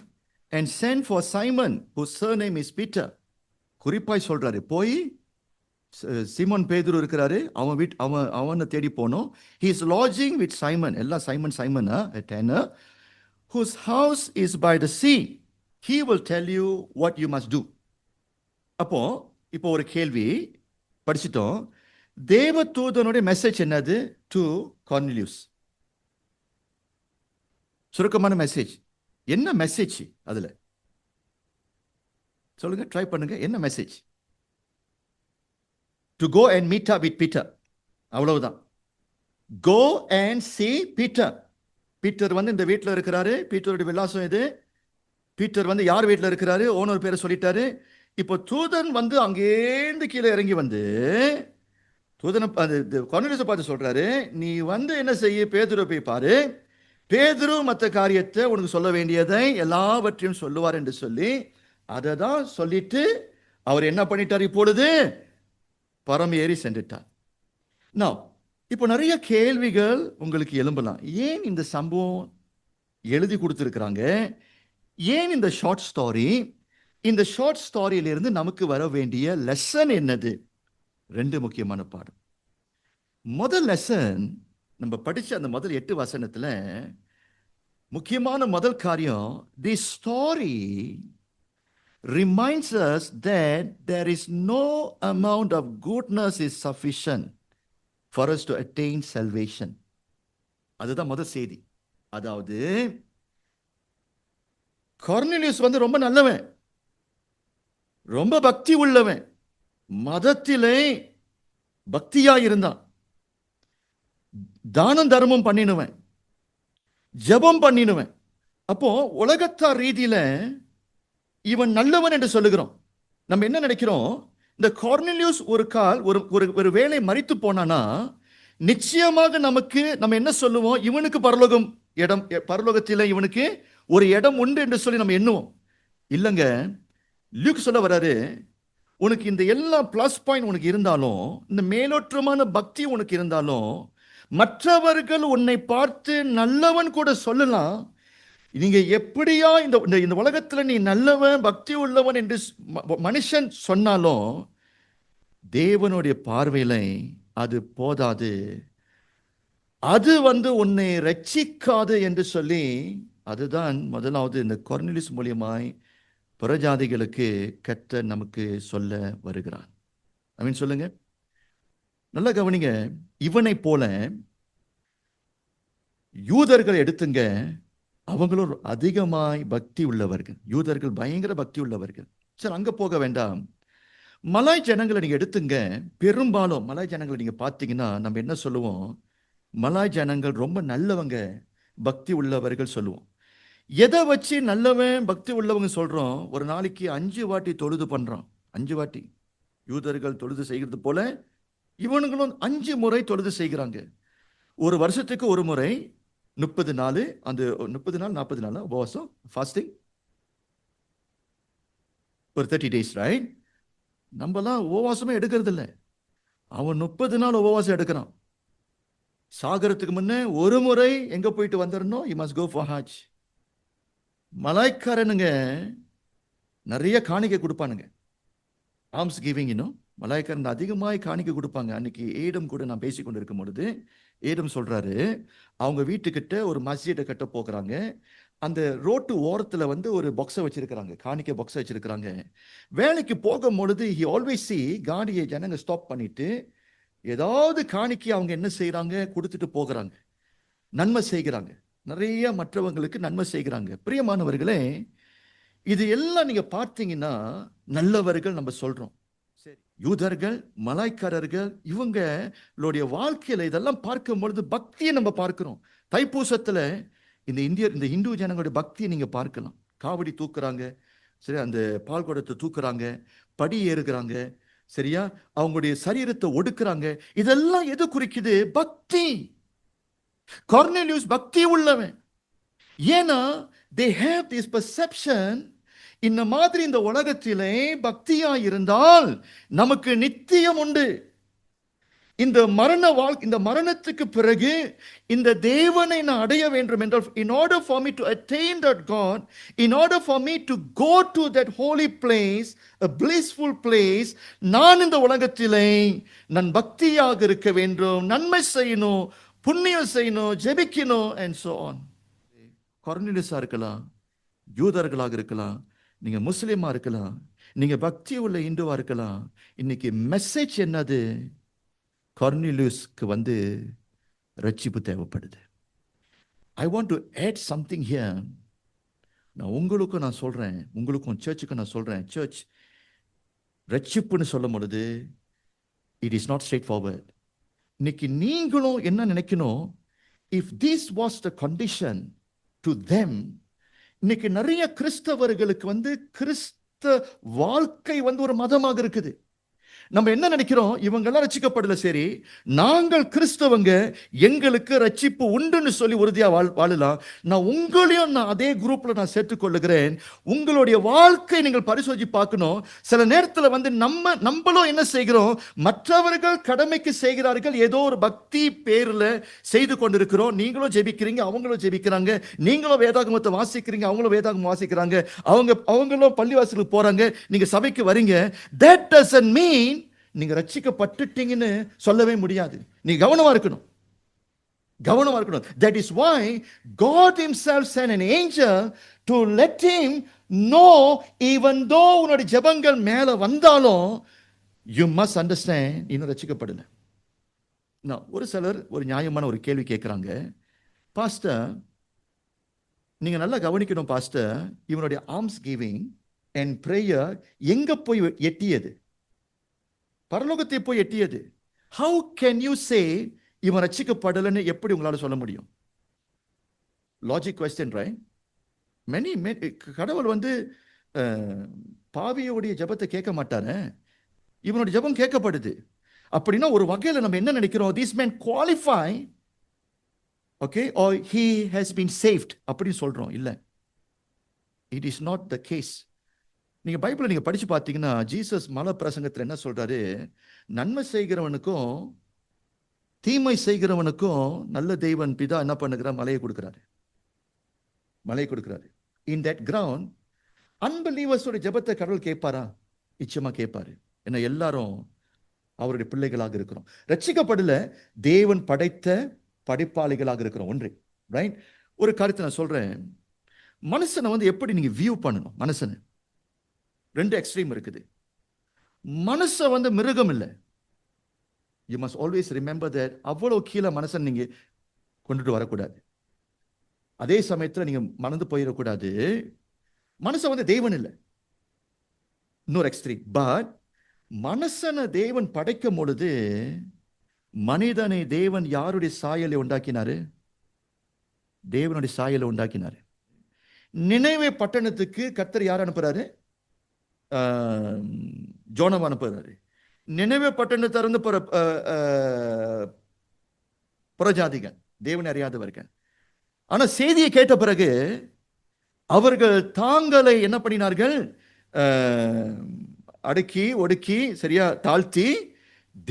and send for Simon, whose surname is Peter. குறிப்பாய் சொல்றாரு, போய் சீமோன் பேதுரு இருக்கிறாரு, அவனை தேடி போனோம். He is lodging with Simon, எல்லாம் Simon a tanner, whose house is by the sea. He will tell you what you must do. இப்போ ஒரு கேள்வி படிச்சிட்டோம். தேவதூதனுடைய மெசேஜ் என்னது? டு கார்னிலியூஸ். சுருக்கமான மெசேஜ். என்ன மெசேஜ் அதுல? சொல்லுங்க, ட்ரை பண்ணுங்க. என்ன message? To go and meet up with Peter. அவ்வளவுதான். Go and see Peter. Peter வந்து இந்த வீட்டில் இருக்கிறாரு. பீட்டருடைய விலாசம் இது. பீட்டர் வந்து யார் வீட்டில் இருக்கிறாரு? ஓனர் பேரை சொல்லிட்டாரு. இப்போ தூதன் வந்து அங்கேருந்து கீழே இறங்கி வந்து தூதனை கொர்நேலியுஸை பார்த்து சொல்றாரு, நீ வந்து என்ன செய்ய? பேதுருவை போய் பாரு. பேதுரு மற்ற காரியத்தை உனக்கு சொல்ல வேண்டியதை எல்லாவற்றையும் சொல்லுவார் என்று சொல்லி அதை தான் சொல்லிட்டு அவர் என்ன பண்ணிட்டார்? இப்பொழுது பரம் ஏறி சென்றுட்டார். நான் இப்போ நிறைய கேள்விகள் உங்களுக்கு எழும்பலாம். ஏன் இந்த சம்பவம் எழுதி கொடுத்துருக்குறாங்க? ஏன் இந்த ஷார்ட் ஸ்டோரி? இந்த ஷார்ட் ஸ்டோரியிலிருந்து நமக்கு வர வேண்டிய லெசன் என்னது? 2 முக்கியமான பாடம். முதல் லெசன், நம்ம படிச்ச அந்த முதல் 8 வசனத்துல முக்கியமான முதல் காரியம், the story reminds us that there is no amount of goodness is sufficient for us to attain salvation. அதுதான் முதல் செய்தி. அதாவது கொர்நேலியுஸ் வந்து ரொம்ப நல்லவன், ரொம்ப பக்தி உள்ளவன், மதத்திலே பக்தியா இருந்தான், தானம் தர்மம் பண்ணினுவன், ஜெபம் பண்ணினுவன். அப்போ உலகத்தார் ரீதியில இவன் நல்லவன் என்று சொல்லுகிறோம். நம்ம என்ன நினைக்கிறோம்? இந்த கொர்நேலியுஸ் ஒரு வேளை மரித்து போனானா நிச்சயமாக நம்ம என்ன சொல்லுவோம்? இவனுக்கு பரலோகத்தில இவனுக்கு ஒரு இடம் உண்டு என்று சொல்லி நம்ம எண்ணுவோம். இல்லைங்க, லூக் சொல்ல வராரு, உனக்கு இந்த எல்லா பிளஸ் பாயிண்ட் உனக்கு இருந்தாலும், இந்த மேலோற்றமான பக்தி உனக்கு இருந்தாலும், மற்றவர்கள் உன்னை பார்த்து நல்லவன் கூட சொல்லலாம். நீங்க எப்படியா இந்த உலகத்துல நீ நல்லவன், பக்தி உள்ளவன் என்று மனுஷன் சொன்னாலும் தேவனுடைய பார்வையில அது போதாது, அது வந்து உன்னை ரட்சிக்காது என்று சொல்லி, அதுதான் முதலாவது இந்த கொர்நேலியுஸ் மூலியமாய் புறஜாதிகளுக்கு கர்த்தர் நமக்கு சொல்ல வருகிறான். ஆமென் சொல்லுங்க. நல்லா கவனிங்க. இவனை போல யூதர்கள் எடுத்துங்க, அவங்களும் அதிகமாய் பக்தி உள்ளவர்கள். யூதர்கள் பயங்கர பக்தி உள்ளவர்கள். சரி, அங்க போக வேண்டாம். மலாய் ஜனங்களை நீங்க எடுத்துங்க. பெரும்பாலும் மலாய் ஜனங்களை நீங்க பார்த்தீங்கன்னா நம்ம என்ன சொல்லுவோம்? மலாய் ஜனங்கள் ரொம்ப நல்லவங்க, பக்தி உள்ளவர்கள் சொல்லுவோம். எதை வச்சு நல்லவன் பக்தி உள்ளவங்க சொல்றோம்? ஒரு நாளைக்கு 5 வாட்டி தொழுது பண்றான். 5 வாட்டி. யூதர்கள் தொழுது செய்கிறது போல இவனுங்களும் 5 முறை தொழுது செய்கிறாங்க. ஒரு வருஷத்துக்கு ஒரு முறை 30 நாள், அந்த 30 நாள் 40 நாள் உபவாசம், ஃபாஸ்டிங், ஒரு 30 days, ரைட்? நம்மலாம் உபவாசமே எடுக்கிறது இல்லை. அவன் 30 நாள் உபவாசம் எடுக்கிறான். சாகரத்துக்கு முன்னே ஒரு முறை எங்க போயிட்டு வந்துடணும், யூ மஸ்ட் கோ ஃபார் ஹஜ். மலாய்க்காரனுங்க நிறைய காணிக்கை கொடுப்பானுங்க, ஆர்ம்ஸ் கிவிங். இன்னும் மலாய்க்காரன் அதிகமாய் காணிக்கை கொடுப்பாங்க. அன்னைக்கு ஏடம் கூட நான் பேசி கொண்டு இருக்கும் பொழுது ஏடம் சொல்றாரு, அவங்க வீட்டுக்கிட்ட ஒரு மஸ்ஜிதை கட்ட போகிறாங்க. அந்த ரோட்டு ஓரத்துல வந்து ஒரு பாக்ஸை வச்சிருக்கிறாங்க, காணிக்கை பாக்ஸை வச்சிருக்கிறாங்க. வேலைக்கு போகும் பொழுது ஹி ஆல்வேஸ் சி காடியை ஜனங்க ஸ்டாப் பண்ணிட்டு ஏதாவது காணிக்கை அவங்க என்ன செய்யறாங்க, கொடுத்துட்டு போகிறாங்க, நன்மை செய்கிறாங்க, நிறைய மற்றவங்களுக்கு நன்மை செய்கிறாங்க. பிரியமானவர்களே, இது எல்லாம் நீங்க பார்த்தீங்கன்னா நல்லவர்கள் நம்ம சொல்றோம். சரி, யூதர்கள், மலாய்க்காரர்கள், இவங்களுடைய வாழ்க்கையில இதெல்லாம் பார்க்கும் பொழுது பக்தியை நம்ம பார்க்கிறோம். தைப்பூசத்துல இந்த இந்து ஜனங்களுடைய பக்தியை நீங்க பார்க்கலாம். காவடி தூக்குறாங்க, சரி, அந்த பால் குடத்தை தூக்குறாங்க, படி ஏறுகிறாங்க, சரியா, அவங்களுடைய சரீரத்தை ஒடுக்குறாங்க. இதெல்லாம் எது குறிக்குது? பக்தி. கொர்னேலியுஸ் பக்தி உள்ளவன். ஏன்னா they have this perception, இந்த மாதிரி இந்த உலகத்திலே பக்தியா இருந்தால் நமக்கு நித்தியம் உண்டு. இந்த மரணத்துக்கு பிறகு இந்த தேவனை நான் அடைய வேண்டும் என்றால், in order for me to attain that God, in order for me to go to that holy place, a blissful place, நான் இந்த உலகத்திலே நான் பக்தியாக இருக்க வேண்டும், நன்மை செய்யணும், புண்ணியம் செய்யணும், ஜெபிக்கணும், and so on. கொர்னேலியுஸா இருக்கலாம், யூதர்களாக இருக்கலாம், நீங்க முஸ்லிமா இருக்கலாம், நீங்க பக்தி உள்ள இந்துவா இருக்கலாம். இன்னைக்கு மெசேஜ் என்னது? கொர்னேலியுஸ்க்கு வந்து ரட்சிப்பு தேவைப்படுது. I want to add something here. நான் உங்களுக்கும் நான் சொல்றேன், உங்களுக்கும் சர்ச்சுக்கும் நான் சொல்றேன், சர்ச் ரட்சிப்புன்னு சொல்லும் பொழுது it is not straight forward. இன்னைக்கு நீங்களும் என்ன நினைக்கணும், if this was the condition to them, இன்னைக்கு நிறைய கிறிஸ்தவர்களுக்கு வந்து கிறிஸ்த வாழ்க்கை வந்து ஒரு மதமாக இருக்குது. நம்ம என்ன நினைக்கிறோம், இவங்கெல்லாம் ரட்சிக்கப்படல, சரி, நாங்கள் கிறிஸ்தவங்க, எங்களுக்கு ரட்சிப்பு உண்டுன்னு சொல்லி உறுதியா வாழலாம். நான் உங்களையும் நான் அதே குரூப்ல நான் சேர்த்துக் கொள்ளுகிறேன். உங்களுடைய வாழ்க்கை நீங்கள் பரிசோதிச்சு பார்க்கணும். சில நேரத்தில் வந்து நம்மளும் என்ன செய்கிறோம், மற்றவர்கள் கடமைக்கு செய்கிறார்கள், ஏதோ ஒரு பக்தி பேர்ல செய்து கொண்டிருக்கிறோம். நீங்களும் ஜெபிக்கிறீங்க, அவங்களும் ஜெபிக்கிறாங்க, நீங்களும் வேதாகமத்தை வாசிக்கிறீங்க, அவங்களும் வேதாகமம் வாசிக்கிறாங்க, அவங்களும் பள்ளிவாசலுக்கு போறாங்க, நீங்க சபைக்கு வரீங்க. That doesn't mean நீங்க ரட்சிக்கப்பட்டுட்டீங்கன்னு சொல்லவே முடியாது. நீங்க கவனமா இருக்கணும். That is why God himself sent an angel to let him know, even though உன்னுடைய ஜெபங்கள் மேல வந்தாலும் you must understand, இன்னும் ரட்சிக்கப்படல. ஒரு சிலர் ஒரு நியாயமான ஒரு கேள்வி கேட்கிறாங்க, பாஸ்டர் நீங்க நல்லா கவனிக்கணும் பாஸ்டர், இவனுடைய ஆர்ம்ஸ் கிவிங் அண்ட் பிரேயர் எங்க போய் எட்டியது? பரலோகத்தை போய் எட்டியது. How can you say இவன் ரட்சிக்கப்படலன்னு எப்படி உங்களால சொல்ல முடியும்? Logic question, right? கடவுள் வந்து பாவியோடைய ஜெபத்தை கேட்க மாட்டாரு, இவனுடைய ஜெபம் கேட்கப்படுது. அப்படின்னா ஒரு வகையில் நம்ம என்ன நினைக்கிறோம், this man qualify, okay, or he has been saved அப்படின்னு சொல்றோம். இல்ல, it is not the case. நீங்க பைபிளை நீங்க படிச்சு பார்த்தீங்கன்னா, ஜீசஸ் மலை பிரசங்கத்தில் என்ன சொல்றாரு, நன்மை செய்கிறவனுக்கும் தீமை செய்கிறவனுக்கும் நல்ல தெய்வன் பிதா என்ன பண்ணுகிறார், மலையை கொடுக்கிறாரு. இன் தட் கிரவுண்ட் அன்பிலீவர்ஸோட ஜெபத்தை கடவுள் கேட்பாரா? நிச்சயமா கேட்பாரு. ஏன்னா எல்லாரும் அவருடைய பிள்ளைகளாக இருக்கிறோம். ரட்சிக்கப்படல, தேவன் படைத்த படைப்பாளிகளாக இருக்கிறோம். ஒன்று, ரைட்? ஒரு கருத்தை நான் சொல்றேன், மனுஷனை வந்து எப்படி நீங்க வியூ பண்ணணும். மனுஷனை ரெண்டு எக்ஸ்ட்ரீம் இருக்குது. மனுஷன் வந்து மிருகம் இல்லை. You must always remember that. அவ்வளவு கீழே மனுஷன் நீங்க கொண்டுட்டு வரக்கூடாது. அதே சமயத்தில் நீங்க மறந்து போயிடக்கூடாது, மனுஷன் வந்து தேவன் இல்லை. இன்னொரு எக்ஸ்ட்ரீம். பட் மனுஷனை தேவன் படைக்கும் பொழுது மனிதனை தேவன் யாருடைய சாயலை உண்டாக்கினாரு? தேவனுடைய சாயலை உண்டாக்கினாரு. நினைவே பட்டணத்துக்கு கர்த்தர் யார் அனுப்புறாரு? ஜோனாவை அனுப்புறாரு. நினைவே பட்டணத்தை இருந்து புறஜாதிகள், தேவனை அறியாதவர்கள். ஆனா செய்தியை கேட்ட பிறகு அவர்கள் தாங்களை என்ன பண்ணினார்கள்? அடக்கி ஒடுக்கி சரியா தாழ்த்தி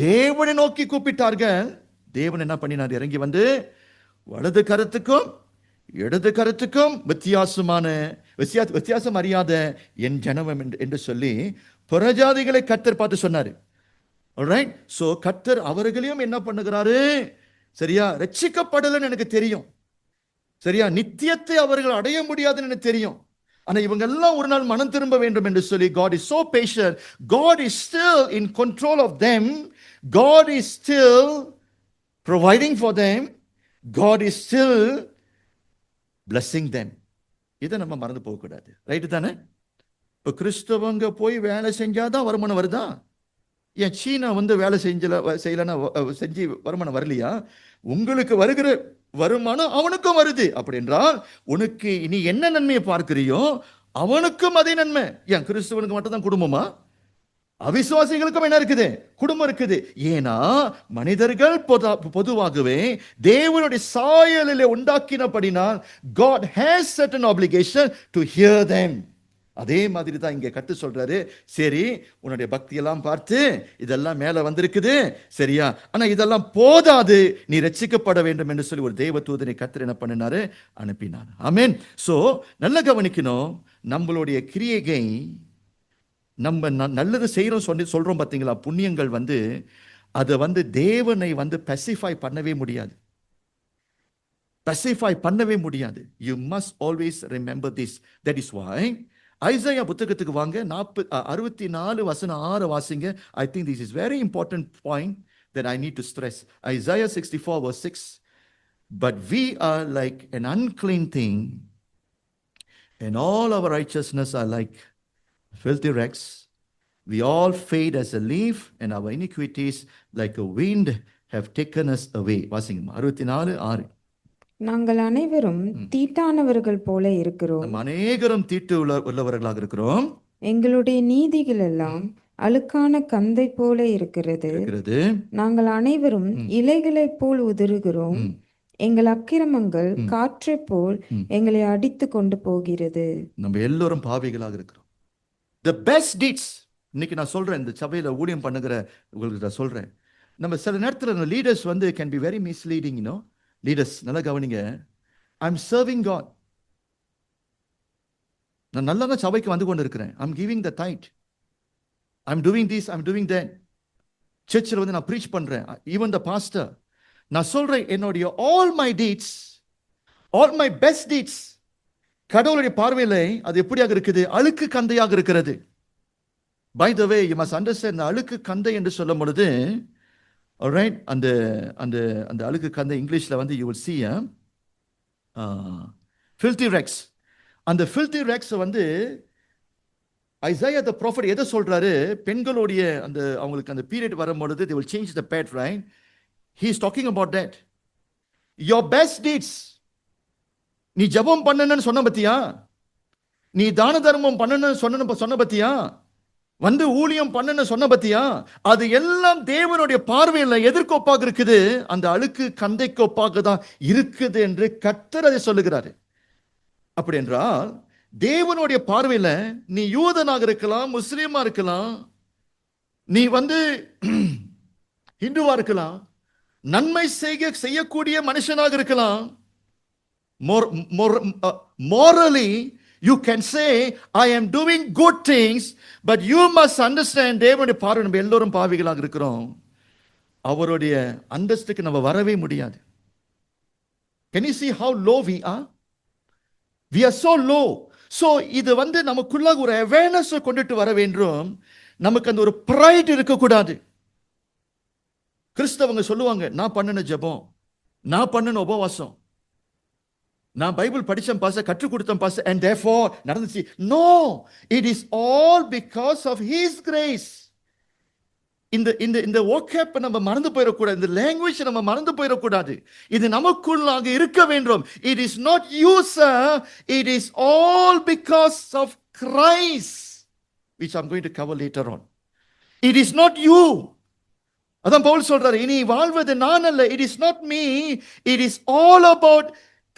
தேவனை நோக்கி கூப்பிட்டார்கள். தேவன் என்ன பண்ணினார்? இறங்கி வந்து வலது கரத்துக்கும் இடது கரத்துக்கும் வித்தியாசம் அறியாத என் ஜனவம் என்று சொல்லி புறஜாதிகளை கர்த்தர் பார்த்து சொன்னாரு. ஆல்ரைட். சோ கர்த்தர் அவர்களையும் என்ன பண்ணுகிறாரு? சரியா, ரட்சிக்கப்படலன்னு எனக்கு தெரியும். சரியா, நித்தியத்தை அவர்கள் அடைய முடியாதுன்னு எனக்கு தெரியும். ஆனா இவங்க எல்லாம் ஒரு நாள் மனம் திரும்ப வேண்டும் என்று சொல்லி God is so patient. God is still in control of them. God is still providing for them. God is still blessing them. இதை நம்ம மறந்து போகக்கூடாது. ரைட்டு தானே? இப்போ கிறிஸ்தவங்க போய் வேலை செஞ்சாதான் வருமானம் வருதா? ஏன் சீனா வந்து வேலை செய்யலன்னா செஞ்சு வருமானம் வரலையா? உங்களுக்கு வருகிற வருமானம் அவனுக்கும் வருது. அப்படி என்றால் உனக்கு நீ என்ன நன்மையை பார்க்கிறியோ அவனுக்கும் அதே நன்மை. ஏன் கிறிஸ்துவனுக்கு மட்டும் தான் குடும்பமா? அவிசுவாசிகளுக்கும் என்ன இருக்குது? குடும்பம் இருக்குது. ஏன்னா மனிதர்கள் பொதுவாகவே தேவனுடைய சாயலிலே உண்டாக்கினபடினால் God has certain obligation to hear them. அதே மாதிரி தான் இங்கே கத்து சொல்றாரு. சரி, உன்னுடைய பக்தியெல்லாம் பார்த்து இதெல்லாம் மேல வந்திருக்குது, சரியா, ஆனா இதெல்லாம் போதாது, நீ ரட்சிக்கப்பட வேண்டும் என்று சொல்லி ஒரு தேவ தூதனை கர்த்தர் என்ன பண்ணினாரு? அனுப்பினார். ஆமென். சோ நல்ல கவனிக்கணும். நம்மளுடைய கிரியையை நம்ம நல்லது செய்யறோம் சொல்றோம் பார்த்தீங்களா? புண்ணியங்கள் வந்து அதை வந்து தேவனை வந்து பெசிஃபை பண்ணவே முடியாது. பெசிஃபை பண்ணவே முடியாது. You must always remember this. That is why Isaiah புத்தகத்துக்கு வாங்க, 64:6 வாசிங்க. I think this is very important point that I need to stress. Isaiah 64:6. But we are like an unclean thing, and all our righteousness are like filthy rags. We all fade as a leaf, and our iniquities like a wind have taken us away. வாசிங்க 64:6. நாங்கள் அனைவரும் தீட்டானவர்கள் போல இருக்கிறோம். நம்ம அநேகரும் தீட்டு உள்ளவர்களாக இருக்கிறோம். எங்களுடைய நீதிகள் எல்லாம் அழுக்கான கந்தை போல இருக்கிறது. நாங்கள் அனைவரும் இலைகளைப் போல் உதிருகிறோம். எங்கள் அக்கிரமங்கள் காற்றை போல் எங்களை அடித்து கொண்டு போகிறது. நம்ம எல்லோரும் பாவிகளாக இருக்கிறோம். The best deeds, இன்னைக்கு நான் சொல்றேன், இந்த சபையில ஊழியம் பண்ணுகிற உங்களுக்கு நான் சொல்றேன், நம்ம சில நேரத்தில் லீடர்ஸ் வந்து can be very misleading. Leaders நல்லா கவனிங்க. I am serving God. நான் நல்லா தான் சபைக்கு வந்து கொண்டு இருக்கிறேன். I am giving the tithe. I am doing this, I am doing that. சர்ச்சில் வந்து நான் ப்ரீச் பண்றேன். Even the pastor. நான் சொல்றேன், என்னுடைய all my deeds, all my best deeds கடவுளுடைய பார்வையில அது எப்படியாக இருக்குது? அழுக்கு கந்தையாக இருக்கிறது. By the way, you must understand, அழுக்கு கந்தை என்று சொல்லும் பொழுது, ஆல்ரைட், அந்த அந்த அந்த அழுக்கு கந்தை இங்கிலீஷ்ல வந்து you will see filthy rags. அந்த filthy rags வந்து ஐசாயா தி ப்ராஃபட் எதை சொல்றாரு? பெண்களுடைய அந்த அவங்களுக்கு அந்த பீரியட் வரும் பொழுது they will change the pad, right? He is talking about that. Your best deeds, நீ ஜெபம் பண்ணணும்னு சொன்ன பத்தியா, நீ தான தர்மம் பண்ணணும்னு சொன்ன பத்தியா, வந்து ஊழியம் பண்ணணும்னு சொன்ன பத்தியா, அது எல்லாம் தேவனுடைய பார்வையில் எதிர்கொப்பாக இருக்குது. அந்த அழுக்கு கந்தைக்கு ஒப்பாக தான் இருக்குது என்று கர்த்தர் அதை சொல்லுகிறாரு. அப்படி என்றால் தேவனுடைய பார்வையில் நீ யூதனாக இருக்கலாம், முஸ்லீமா இருக்கலாம், நீ வந்து ஹிந்துவா இருக்கலாம், நன்மை செய்யக்கூடிய மனுஷனாக இருக்கலாம், morally you can say I am doing good things, but you must understand தேவனுடைய பார்வை நம்ம எல்லோரும் பாவிகளாக இருக்கிறோம். அவருடைய அந்தஸ்துக்கு நம்ம வரவே முடியாது. Can you see how low we are? We are so low. So இது வந்து நமக்குள்ளாக ஒரு awareness கொண்டுட்டு வர வேண்டும். நமக்கு அந்த ஒரு pride இருக்கக்கூடாது. கிறிஸ்தவங்க சொல்லுவாங்க, நான் பண்ணின ஜெபம், நான் பண்ணின உபவாசம், நான் பைபிள் படிச்சேன் பாஸ், கற்றுக் கொடுத்தேன் பாஸ், and therefore நடந்துச்சு. No, it is all because of his grace. இந்த vocab நம்ம மறந்து போயிடக்கூடாது. இந்த லாங்குவேஜ் நம்ம மறந்து போயிடக்கூடாது. இது நமக்குள்ளாக இருக்க வேண்டும். It is not you, sir. It is all because of Christ, which I'm going to cover later on. It is not you. அதான் பவுல் சொல்றாரு, இனி வாழ்வது நான் அல்ல. It is not me. It is all about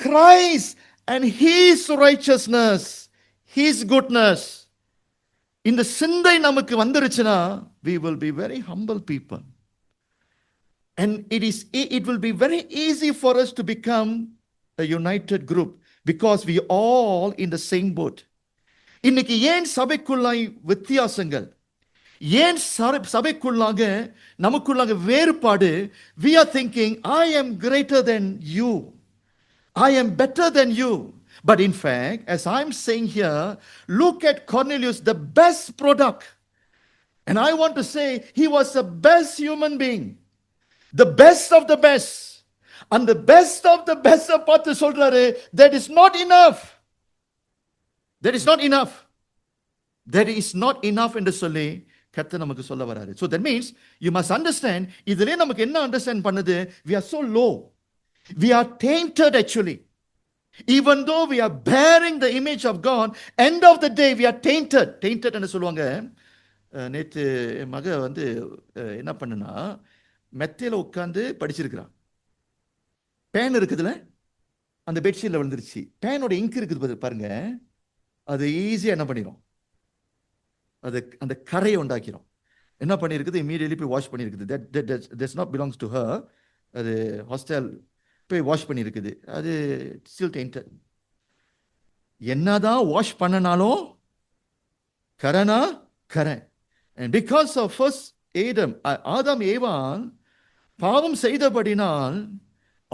Christ and His righteousness, His goodness. இந்த சிந்தை நமக்கு வந்துருச்சுன்னா we will be very humble people. And it will be very easy for us to become a united group because we all in the same boat. இன்னைக்கு ஏன் சபைக்குள்ளாய் வித்தியாசங்கள், ஏன் சபைக்குள்ளாக நமக்குள்ளாக வேறுபாடு? We are thinking I am greater than you, I am better than you. But in fact, as I'm saying here, look at Cornelius, the best product. And I want to say he was the best human being, the best of the best. And the best of the best பார்த்து சொல்றாரு, that is not enough. That is not enough. That is not enough என்று சொல்லி கர்த்தர் நமக்கு சொல்ல வராரு. So that means you must understand, இதிலே நமக்கு என்ன அண்டர்ஸ்டாண்ட் பண்ணுது? We are so low. We are tainted actually. Even though we are bearing the image of God, end of the day we are tainted. Tainted என்று சொல்லுவாங்க. நேற்று என் மக வந்து என்ன பண்ணுனா, மெத்தையில் உட்காந்து படிச்சிருக்கிறான். பேன் இருக்குதுல, அந்த பெட்ஷீட்டில் விழுந்துருச்சு. பேனோட இங்க் இருக்குது பாருங்க, அது ஈஸியாக என்ன பண்ணிடும், அது அந்த கரையை உண்டாக்கிறோம். என்ன பண்ணியிருக்குது, இமீடியட்லி போய் வாஷ் பண்ணியிருக்குது. That's not belongs to her. அது ஹாஸ்டல் போய் வாஷ் பண்ணியிருக்குது. அது ஸ்டில் டெயின்டட். என்னதான் வாஷ் பண்ணனாலும் கரனா கரை. And because of first ஆதாம் ஏவாள் பாவம் செய்தபடினால்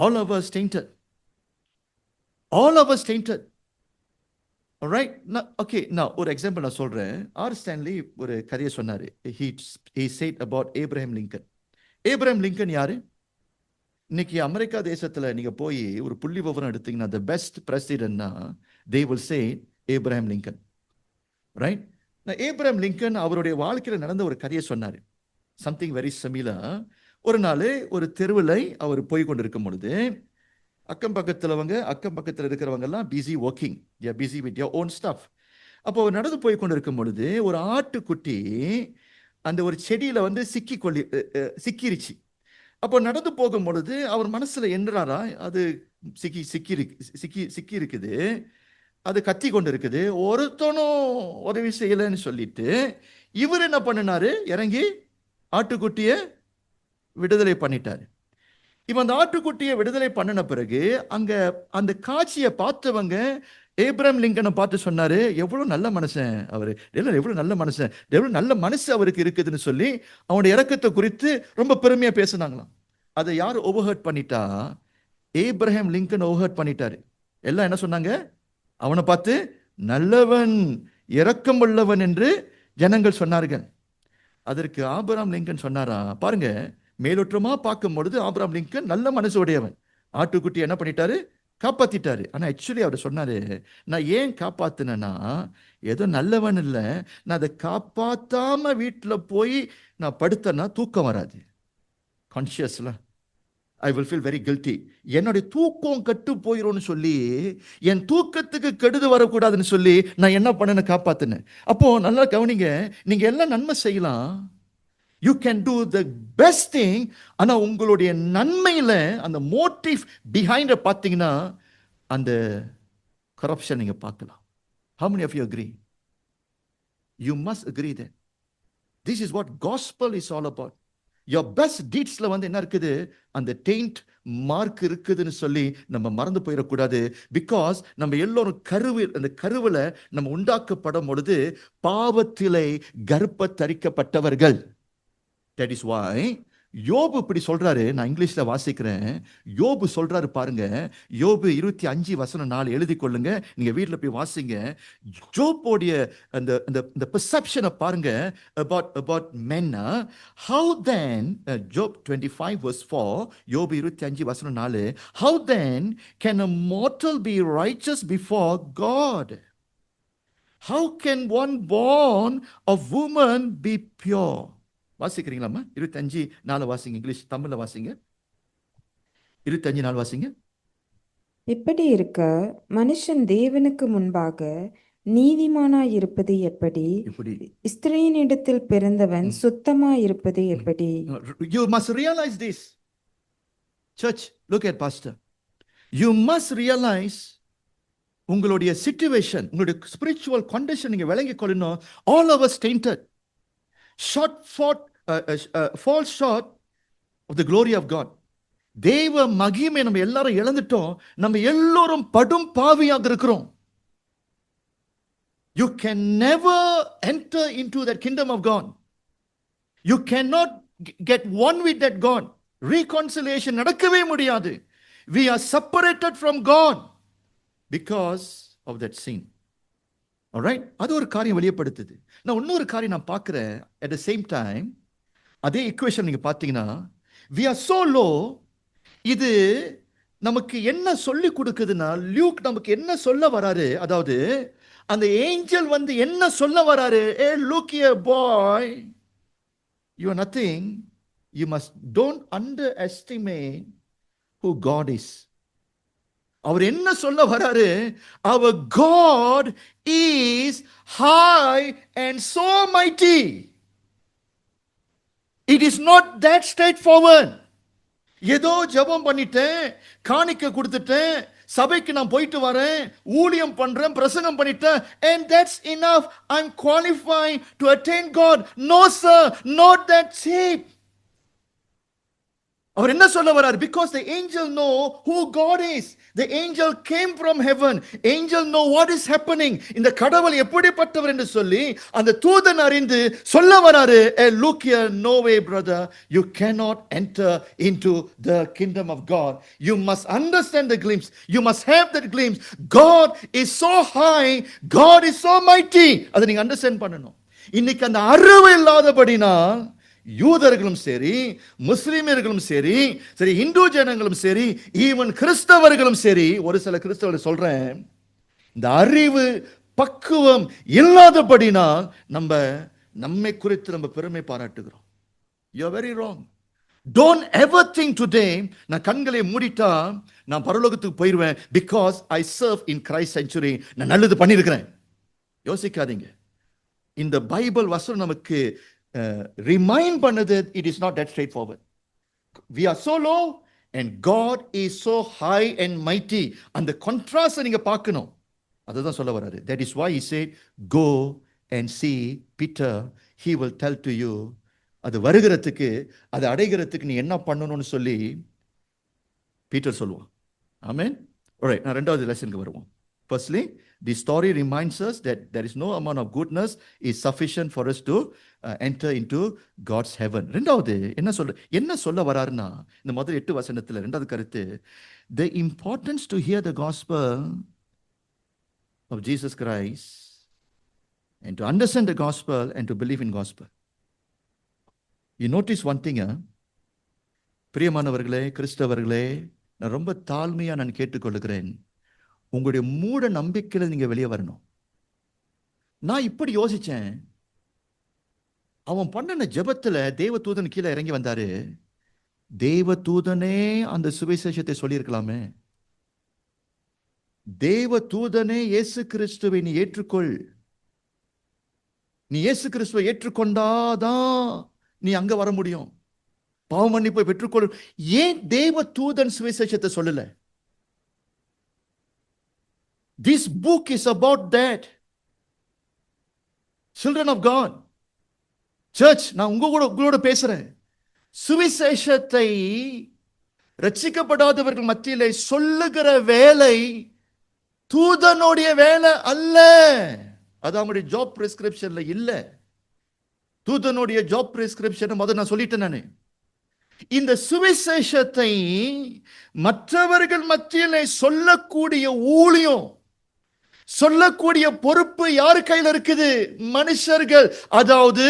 all of us tainted. All of us tainted. All right? Now ஒரு எக்ஸாம்பிள் நான் சொல்றேன். ஆர் ஸ்டான்லி ஒரு கதையை சொன்னாரு. He said about Abraham Lincoln. Abraham Lincoln யாரு? இன்னைக்கு அமெரிக்கா தேசத்துல நீங்க போய் ஒரு புள்ளி விவரம் எடுத்தீங்கன்னா, the best presidentனா they will say Abraham Lincoln. Right? நான் ஏப்ரஹாம் லிங்கன் அவருடைய வாழ்க்கையில் நடந்த ஒரு கதையை சொன்னார். Something very similar. ஒரு நாள் ஒரு தெருவில் அவர் போய் கொண்டிருக்கும் பொழுது அக்கம் பக்கத்தில் இருக்கிறவங்க எல்லாம் busy working, busy with your own stuff. அப்போ அவர் நடந்து போய் கொண்டிருக்கும் பொழுது ஒரு ஆட்டுக்குட்டி அந்த ஒரு செடியில் வந்து சிக்கிருச்சு. அப்போ நடந்து போகும் பொழுது அவர் மனசில் என்னறாரா, அது சிக்கி இருக்குது, அது கத்தி கொண்டு இருக்குது, ஒருத்தனும் உதவி செய்யலைன்னு சொல்லிட்டு இவர் என்ன பண்ணினாரு, இறங்கி ஆட்டுக்குட்டியை விடுதலை பண்ணிட்டாரு. இப்போ அந்த ஆட்டுக்குட்டியை விடுதலை பண்ணின பிறகு அங்க அந்த காட்சியை பார்த்தவங்க ஏப்ரஹாம் லிங்கனை பார்த்து சொன்னாரு, எவ்வளவு நல்ல மனுஷன் அவரு, எவ்வளவு நல்ல மனுஷன், எவ்வளவு நல்ல மனசு அவருக்கு இருக்குதுன்னு சொல்லி அவனுடைய இறக்கத்தை குறித்து ரொம்ப பெருமையா பேசினாங்களாம். அதை யார் ஓவர்ஹர்ட் பண்ணிட்டா? ஏப்ரஹாம் லிங்கன் ஓவர்ஹர்ட் பண்ணிட்டாரு. எல்லாம் என்ன சொன்னாங்க, அவனை பார்த்து நல்லவன், இரக்கம் உள்ளவன் என்று ஜனங்கள் சொன்னார்கள். அதற்கு ஆபிரகாம் லிங்கன் சொன்னாரா, பாருங்க, மேலோற்றமா பார்க்கும் பொழுது ஆபிரகாம் லிங்கன் நல்ல மனசு உடையவன். ஆட்டுக்குட்டி என்ன பண்ணிட்டாரு, காப்பாத்திட்டாரு. ஆனா ஆக்சுவலி அவர் சொன்னாரு, நான் ஏன் காப்பாத்தினா, ஏதோ நல்லவன் இல்லை, நான் அதை காப்பாத்தாம வீட்டில் போய் நான் படுத்தேன்னா தூக்கம் வராது. கான்சியஸ்ல I will feel very guilty. என்னுடைய தூக்கம் கட்டு போயிடும்னு சொல்லி, என் தூக்கத்துக்கு கெடுது வரக்கூடாதுன்னு சொல்லி நான் என்ன பண்ணேன்னு காப்பாத்தினேன். அப்போ நல்லா கவனிங்க, நீங்க எல்லாம் நன்மை செய்யலாம், you can do the best thing. ஆனா உங்களுடைய நன்மையில அந்த மோட்டிவ் பிஹைண்ட் பார்த்தீங்கன்னா அந்த கரப்ஷன் நீங்க பார்க்கலாம். How many of you agree? You must agree that this is what gospel is all about. Your best deedsல வந்து என்ன இருக்குது, அந்த டெயிண்ட் மார்க் இருக்குதுன்னு சொல்லி நம்ம மறந்து போயிடக்கூடாது. பிகாஸ் நம்ம எல்லோரும் அந்த கருவில் நம்ம உண்டாக்கப்படும் பொழுது பாவத்திலே கர்ப்பத்தரிக்கப்பட்டவர்கள். That is why யோபு இப்படி சொல்றாரு. நான் இங்கிலீஷ்ல வாசிக்கிறேன். யோபு சொல்றாரு பாருங்க, யோபு 25:4 எழுதி கொள்ளுங்க, நீங்க வீட்டில் போய் வாசிங்க. ஜோபோடைய அந்த பெர்செப்ஷனை பாருங்க about men. How then, Job 25:4, யோபு 25:4, how then can a mortal be righteous before God? How can one born of woman be pure? வாசிக்கிறீங்களாம்மா? 25:4 வாசிங்க. இங்கிலீஷ், தமிழ்ல வாசிங்க. 25:4 வாசிங்க. இப்படி இருக்க மனுஷன் தேவனுக்கு முன்பாக நீதிமானாய் இருப்பது எப்படி? ஸ்திரீயினிடத்தில் பிறந்தவன் சுத்தமாய் இருப்பது எப்படி? You must realize this. Church, look at pastor. You must realize உங்களுடைய சிச்சுவேஷன், உங்களுடைய ஸ்பிரிச்சுவல் கண்டிஷன் நீங்க விளங்கிக் கொள்ளணும். All of us tainted, fall short of the glory of God. தேவ மகிமை நம்ம எல்லாரும் இழந்துட்டோம். நம்ம எல்லோரும் படும் பாவியாக இருக்கிறோம். You can never enter into that kingdom of God. You cannot get one with that God. Reconciliation நடக்கவே முடியாது. We are separated from God because of that sin. Alright? அது ஒரு காரியம் வெளிப்படுத்துது. நான் இன்னொரு காரியம் நான் பார்க்கிறேன். At the same time, அதே equation நீங்க பார்த்தீங்கன்னா, we are so low. இது நமக்கு என்ன சொல்லி கொடுக்குதுன்னா, லியூக் நமக்கு என்ன சொல்ல வராரு, அதாவது அந்த ஏஞ்சல் வந்து என்ன சொல்ல வராரு, ஏ look here boy, you are nothing, you must don't underestimate who God is. அவர் என்ன சொல்ல வராரு, our God is high and so mighty. It is not that straightforward. ஏதோ ஜெபம் பண்ணிட்டேன், காணிக்கை கொடுத்துட்டேன், சபைக்கு நான் போயிட்டு வரேன், ஊழியம் பண்றேன், பிரசங்கம் பண்ணிட்டேன், and that's enough, I'm qualified to attain God. No sir, not that cheap. அவர் என்ன சொல்ல வரார்? Because the angel know who God is. The angel came from heaven. Angel know what is happening. இந்த கடவுள் எப்படிப்பட்டவர் என்று சொல்லி அந்த தூதன் அறிந்து சொல்ல வராரு, look here, no way brother, you cannot enter into the kingdom of God. You must understand the glimpse. You must have that glimpse. God is so high, God is so mighty. அதை நீங்க understand பண்ணணும். இன்னைக்கு அந்த அறிவு இல்லாதபடினா யூதர்களும் சரி, முஸ்லிமர்களும் சரி, இந்து ஜனங்களும் சரி, ஈவன் கிறிஸ்தவர்களும் சரி, ஒரு சில கிறிஸ்தவர்கள் சொல்றேன், இந்த அறிவு பக்குவம் இல்லாதபடினால் நம்மை குறித்து நம்ம பெருமை பாராட்டுகிறோம். You are very wrong. Don't ever think today, நான் கண்களை மூடிட்டா நான் பரலோகத்துக்கு போயிடுவேன் because I serve in Christ century, நான் நல்லது பண்ணியிருக்கிறேன். யோசிக்காதீங்க. இந்த பைபிள் வசனம் நமக்கு ரிமைண்ட் பண்ணது, it is not that straightforward. We are so low and God is so high and mighty. அந்த கான்ட்ராஸ்ட் நீங்க பார்க்கணும். அதுதான் சொல்ல வராரு. That is why he said, go and see Peter, he will tell to you. அது வருகிறதுக்கு, அது அடைகிறதுக்கு நீ என்ன பண்ணணும்னு சொல்லி பீட்டர் சொல்லுவான். ஆமென். alright, நான் இரண்டாவது லெசனுக்கு வருவோம். Firstly, the story reminds us that there is no amount of goodness is sufficient for us to enter into God's heaven. ரெண்டாவது என்ன சொல்ல வராருன்னா, இந்த முதல் 8 வசனத்துல ரெண்டாவது கருத்து, the importance to hear the gospel of Jesus Christ and to understand the gospel and to believe in gospel. You notice one thing, பிரியமானவர்களே, கிறிஸ்தவர்களே, நான் ரொம்ப தாழ்மையா நான் கேட்டுக்கொள்கிறேன், உங்களுடைய மூட நம்பிக்கையில நீங்க வெளியே வரணும். நான் இப்படி யோசிச்சேன், அவன் பண்ணின ஜெபத்துல தேவதூதன் கீழே இறங்கி வந்தாரு, தேவதூதனே அந்த சுவிசேஷத்தை சொல்லியிருக்கலாமே, தேவதூதனே இயேசு கிறிஸ்துவை நீ ஏற்றுக்கொள், நீ இயேசு கிறிஸ்துவை ஏற்றுக்கொண்டாதான் நீ அங்க வர முடியும், பாவ மன்னிப்பை பெற்றுக்கொள். ஏன் தேவதூதன் சுவிசேஷத்தை சொல்லல? This book is about that. Children of God, church, நான் உங்களோட பேசுறேன். சுவிசேஷத்தை ரட்சிக்கப்படாதவர்கள் மத்தியிலே சொல்லுகிற வேலை தூதனுடைய வேலை அல்ல. அது அவனுடைய ஜாப் பிரிஸ்கிரிப்ஷன்ல இல்ல. தூதனுடைய ஜாப் பிரிஸ்கிரிப்ஷன் முதல்ல நான் சொல்லிட்டேன். நானு இந்த சுவிசேஷத்தை மற்றவர்கள் மத்தியிலே சொல்லக்கூடிய ஊழியம், சொல்லக்கூடிய பொறுப்பு யாரு கையில் இருக்குது? மனுஷர்கள், அதாவது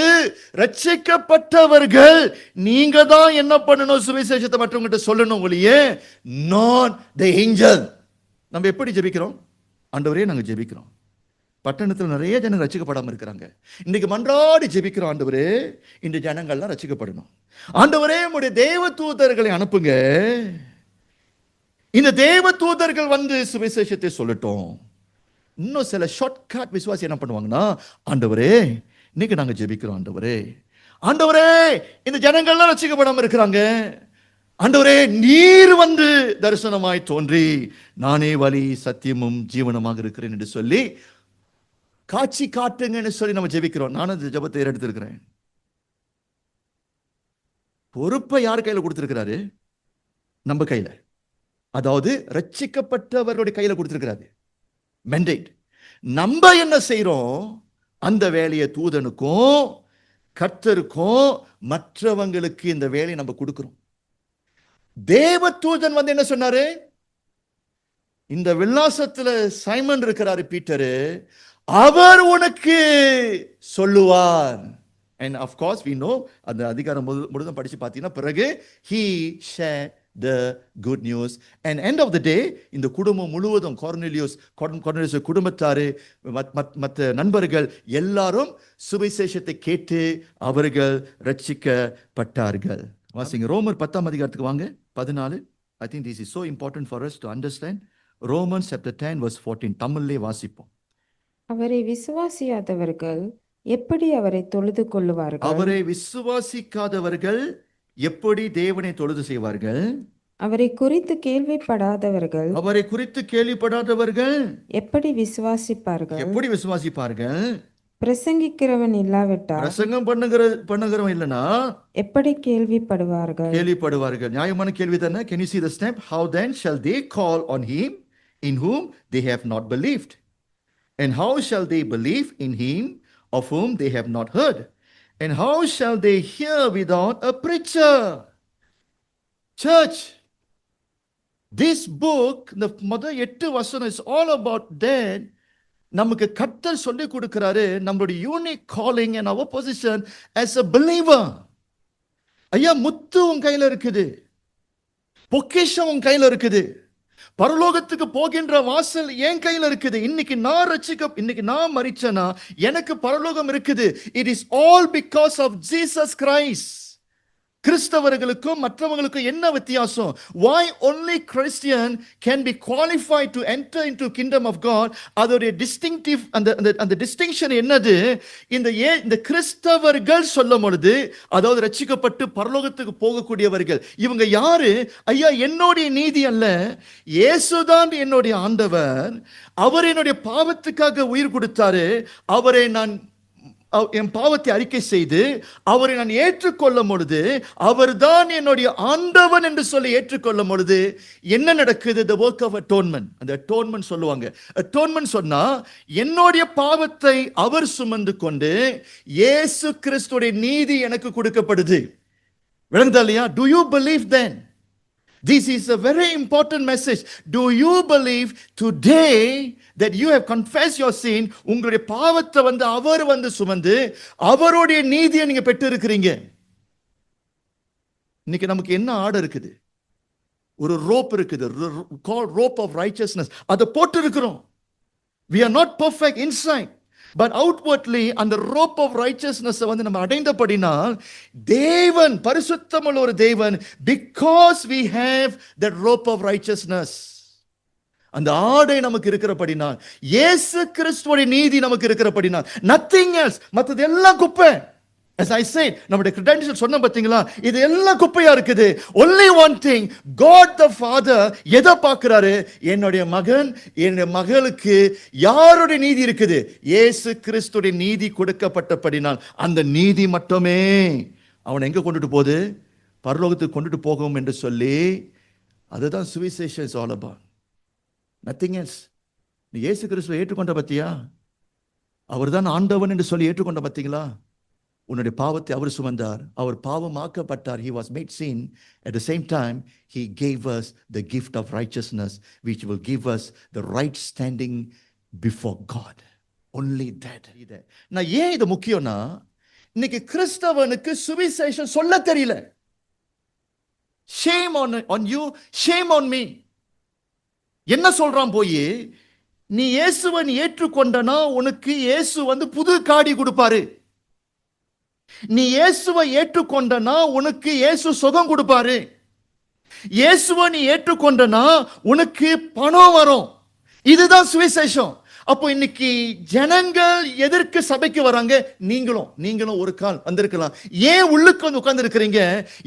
ரட்சிக்கப்பட்டவர்கள். நீங்க தான் என்ன பண்ணணும்? சுவிசேஷத்தை மற்றவங்கிட்ட சொல்லணும், ஒழியே நாட் தி ஏஞ்சல். நம்ம எப்படி ஜெபிக்கிறோம்? ஆண்டவரே நாங்க ஜெபிக்கிறோம். பட்டணத்தில் நிறைய ஜனங்கள் ரட்சிக்கப்படாம இருக்கிறாங்க. இன்னைக்கு மன்றாடி ஜெபிக்கிறோம், ஆண்டவரே இந்த ஜனங்கள்லாம் ரட்சிக்கப்படணும். ஆண்டவரே உம்முடைய தேவ தூதர்களை அனுப்புங்க, இந்த தேவ தூதர்கள் வந்து சுவிசேஷத்தை சொல்லட்டும். இன்னும் சில ஷார்ட்கட் விசுவாசி என்ன பண்ணுவாங்கன்னா, ஆண்டவரே இன்னைக்கு நாங்க ஜெபிக்கிறோம், ஆண்டவரே இந்த ஜனங்கள்லாம் ரட்சிக்கப்படாம இருக்கிறாங்க, ஆண்டவரே நீர் வந்து தரிசனமாய் தோன்றி நானே வழி சத்தியமும் ஜீவனமாக இருக்கிறேன் என்று சொல்லி காட்சி காட்டுங்கன்னு சொல்லி நம்ம ஜெபிக்கிறோம். நானும் இந்த ஜெபத்தை எடுத்திருக்கிறேன். பொறுப்பை யார் கையில கொடுத்திருக்கிறாரு? நம்ம கையில, அதாவது ரட்சிக்கப்பட்டவர்களுடைய கையில கொடுத்திருக்கிறாரு மெண்டேட். நம்ம என்ன செய்யறோம்? அந்த வேலையை தூதனுக்கும் கர்த்தருக்கும் மற்றவங்களுக்கு இந்த வேலையை நம்ம கொடுக்கிறோம். தேவ தூதன் வந்து என்ன சொன்னாரு? இந்த விலாசத்துல சைமன் இருக்கிறாரு பீட்டரு, அவர் உனக்கு சொல்லுவார். And of course we know, அந்த அதிகாரம் முழுதும் படிச்சு பார்த்தீங்கன்னா பிறகு he shared the good news. And end of the day, இந்த குடும்பம் முழுவதும் கொர்நேலியுஸ் குடும்பத்தாரு மற்ற நண்பர்கள் எல்லாரும் சுவிசேஷத்தை கேட்டு அவர்கள் ரட்சிக்கப்பட்டார்கள். வாசிங்க ரோமர் 10ஆம் அதிகாரத்துக்கு வாங்க, 14. I think this is so important for us to understand. Romans chapter 10 verse 14. தமிழ்லே வாசிப்போம். அவரை விசுவாசியாதவர்கள் எப்படி அவரை தொழுது கொள்ளுவார்கள்? அவரை விசுவாசிக்காதவர்கள் எப்படி தேவனை தொழுது செய்வார்கள்? அவரை குறித்து கேள்விப்படாதவர்கள் எப்படி விசுவாசிப்பார்கள்? பிரசங்கிக்கிறவன் இல்லாவிட்டால், பிரசங்கம் பண்ணுகிறவன் இல்லனா எப்படி கேள்விப்படுவார்கள்? நியாயமான கேள்வி தானே. Can you see the step? How then shall they call on him in whom they have not believed? And how shall they believe in him of whom they have not heard? And how shall they hear without a preacher? Church, this book, the mother 8 வசனம் is all about that. நமக்கு கர்த்தர் சொல்லி கொடுக்கிறாரு நம்மளுடைய unique calling and our position as a believer. ஐயா, முத்து உன் கையில இருக்குது, பொக்கிஷம் உன் கையில இருக்குது, பரலோகத்துக்கு போகின்ற வாசல் என் கையில இருக்குது. இன்னைக்கு நான் மரிச்சனா எனக்கு பரலோகம் இருக்குது. It is all because of Jesus Christ. கிறிஸ்தவர்களுக்கும் மற்றவங்களுக்கும் என்ன வித்தியாசம்? Why only Christian can be qualified to enter into kingdom of God? அதோட டிஸ்டிங்டிவ் அந்த டிஸ்டிங்ஷன் என்னது? இந்த கிறிஸ்தவர்கள் சொல்லும் பொழுது, அதாவது ரட்சிக்கப்பட்டு பரலோகத்துக்கு போகக்கூடியவர்கள், இவங்க யாரு? ஐயா, என்னுடைய நீதி அல்ல, இயேசுதான் என்னுடைய ஆண்டவர். அவர் என்னுடைய பாவத்துக்காக உயிர் கொடுத்தாரு. அவரை நான் என் பாவத்தை அறிக்கை செய்து அவரை நான் ஏற்றுக்கொள்ளும் பொழுது, அவர்தான் என்னுடைய ஆண்டவன் என்று சொல்லி ஏற்றுக்கொள்ளும் பொழுது என்ன நடக்குது? the work of atonement. அந்த atonement சொல்லுவாங்க. atonement சொன்னா என்னுடைய பாவத்தை அவர் சுமந்து கொண்டு இயேசு கிறிஸ்துவின் நீதி எனக்கு கொடுக்கப்படுது. விளங்குதா இல்லையா? Do you believe then? This is a very important message. Do you believe today that you have confessed your sin? உங்களுடைய பாவத்தை வந்து அவர் வந்து சுமந்து அவருடைய நீதியை நீங்க பெற்று இருக்கிறீங்க. இன்னைக்கு நமக்கு என்ன ஆர்டர் இருக்குது? ஒரு ரோப் இருக்குது, called rope of righteousness. அதை போட்டு இருக்கிறோம். We are not perfect inside, but outwardly அந்த rope of righteousness வந்து நம்ம அடைந்தபடினால் தேவன் பரிசுத்தமுள்ள ஒரு தேவன், because we have that rope of righteousness, அந்த ஆடை நமக்கு இருக்கிறபடினால், இயேசு கிறிஸ்துவின் நீதி நமக்கு இருக்கிறபடினால், nothing else, மற்றது எல்லாம் குப்பை. As I said, நம்முடைய credentials சொன்ன பாத்தீங்களா, இது எல்லாம் குப்பையா இருக்குது. Only one thing, God the Father எதை பார்க்கிறாரு? என்னுடைய மகன், என்னுடைய மகளுக்கு யாருடைய நீதி இருக்குது? இயேசு கிறிஸ்துவின் நீதி கொடுக்கப்பட்டபடினால் அந்த நீதி மட்டுமே அவனை எங்க கொண்டுட்டு போகுது? பரலோகத்துக்கு கொண்டுட்டு போகும் என்று சொல்லி, அதுதான் சுவிசேஷம் is all about. Nothing else. நீ இயேசு கிறிஸ்துவை ஏற்றுக்கொண்ட பத்தியா? அவர்தான் ஆண்டவன் என்று சொல்லி ஏற்றுக்கொண்ட பத்தீங்களா? உன்னுடைய பாவத்தை அவர் சுமந்தார், அவர் பாவமாக்கப்பட்டார். He was made sin. At the same time, he gave us the gift of righteousness, which will give us the right standing before God. Only that. நான் ஏன் இது முக்கியம்னா, இன்னைக்கு கிறிஸ்தவனுக்கு சுவிசேஷம் சொல்ல தெரியல. Shame on you, shame on me. என்ன சொல்றான் போய், நீ இயேசுவை ஏற்றுக்கொண்டனா உனக்கு இயேசு வந்து புது காடி கொடுப்பாரு. நீ இயேசுவை ஏற்றுக்கொண்டனா உனக்கு இயேசு சுகம் கொடுப்பாரு. இயேசுவை நீ ஏற்றுக்கொண்டனா உனக்கு பணம் வரும். இதுதான் சுவிசேஷம். அப்போ இன்னைக்கு ஜனங்கள் எதற்கு சபைக்கு வராங்க? நீங்களும் ஒரு கால் வந்திருக்கலாம். ஏன் உள்ளுக்கு வந்து உட்கார்ந்து இருக்கிறீங்க?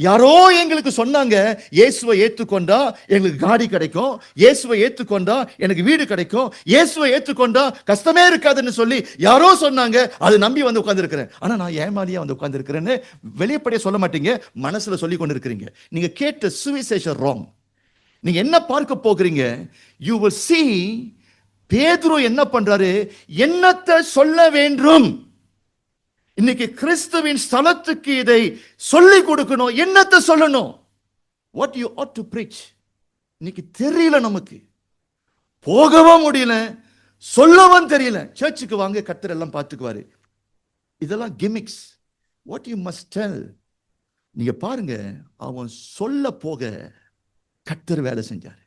யாரோ எங்களுக்கு சொன்னாங்க, இயேசுவை ஏற்றுக்கொண்டா எங்களுக்கு காடி கிடைக்கும், இயேசுவை ஏற்றுக்கொண்டா எனக்கு வீடு கிடைக்கும், இயேசுவை ஏற்றுக்கொண்டா கஷ்டமே இருக்காதுன்னு சொல்லி யாரோ சொன்னாங்க, அது நம்பி வந்து உட்கார்ந்து இருக்கிறேன். ஆனா நான் ஏமாலியா வந்து உட்கார்ந்து இருக்கிறேன்னு வெளியப்படையே சொல்ல மாட்டீங்க, மனசுல சொல்லி கொண்டு இருக்கிறீங்க. நீங்க கேட்ட சுவிசேஷம் ராங். நீங்க என்ன பார்க்க போகிறீங்க? you will see பேதுரு என்ன பண்றாரு? என்னத்தை சொல்ல வேண்டும்? இன்னைக்கு கிறிஸ்துவின் ஸ்தலத்துக்கு இதை சொல்லி கொடுக்கணும். என்னத்தை சொல்லணும்? what you ought to preach. இன்னைக்கு தெரியல, நமக்கு போகவும் முடியல, சொல்லவும் தெரியல. சர்ச்சுக்கு வாங்க, கர்த்தர் எல்லாம் பார்த்துக்குவாரு. இதெல்லாம் gimmicks. what you must tell. நீங்க பாருங்க, அவன் சொல்ல போக கர்த்தர் வேலை செஞ்சார்.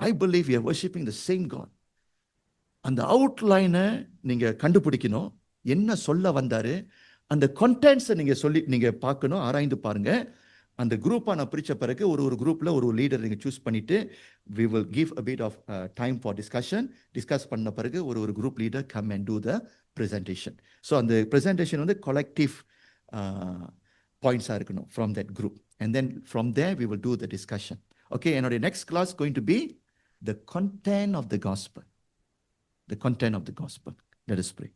I believe we are worshiping the same God. அந்த அவுட்லைனை நீங்க கண்டுபிடிக்கணும். என்ன சொல்ல வந்தாரு, அந்த கண்டென்ட்ஸை நீங்க பார்க்கணும், ஆராய்ந்து பாருங்க. அந்த குரூப்பா நான் பிரிச்ச பிறகு ஒரு குரூப்ல ஒரு லீடர் நீங்க சூஸ் பண்ணிட்டு we will give a bit of time for discussion. Discuss பண்ண பிறகு ஒரு group leader come and do the presentation. So அந்த presentation வந்து collective points-ஆ இருக்கணும் from that group, and then from there we will do the discussion. Okay, என்னோட next class going to be the content of the gospel. The content of the gospel. Let us pray.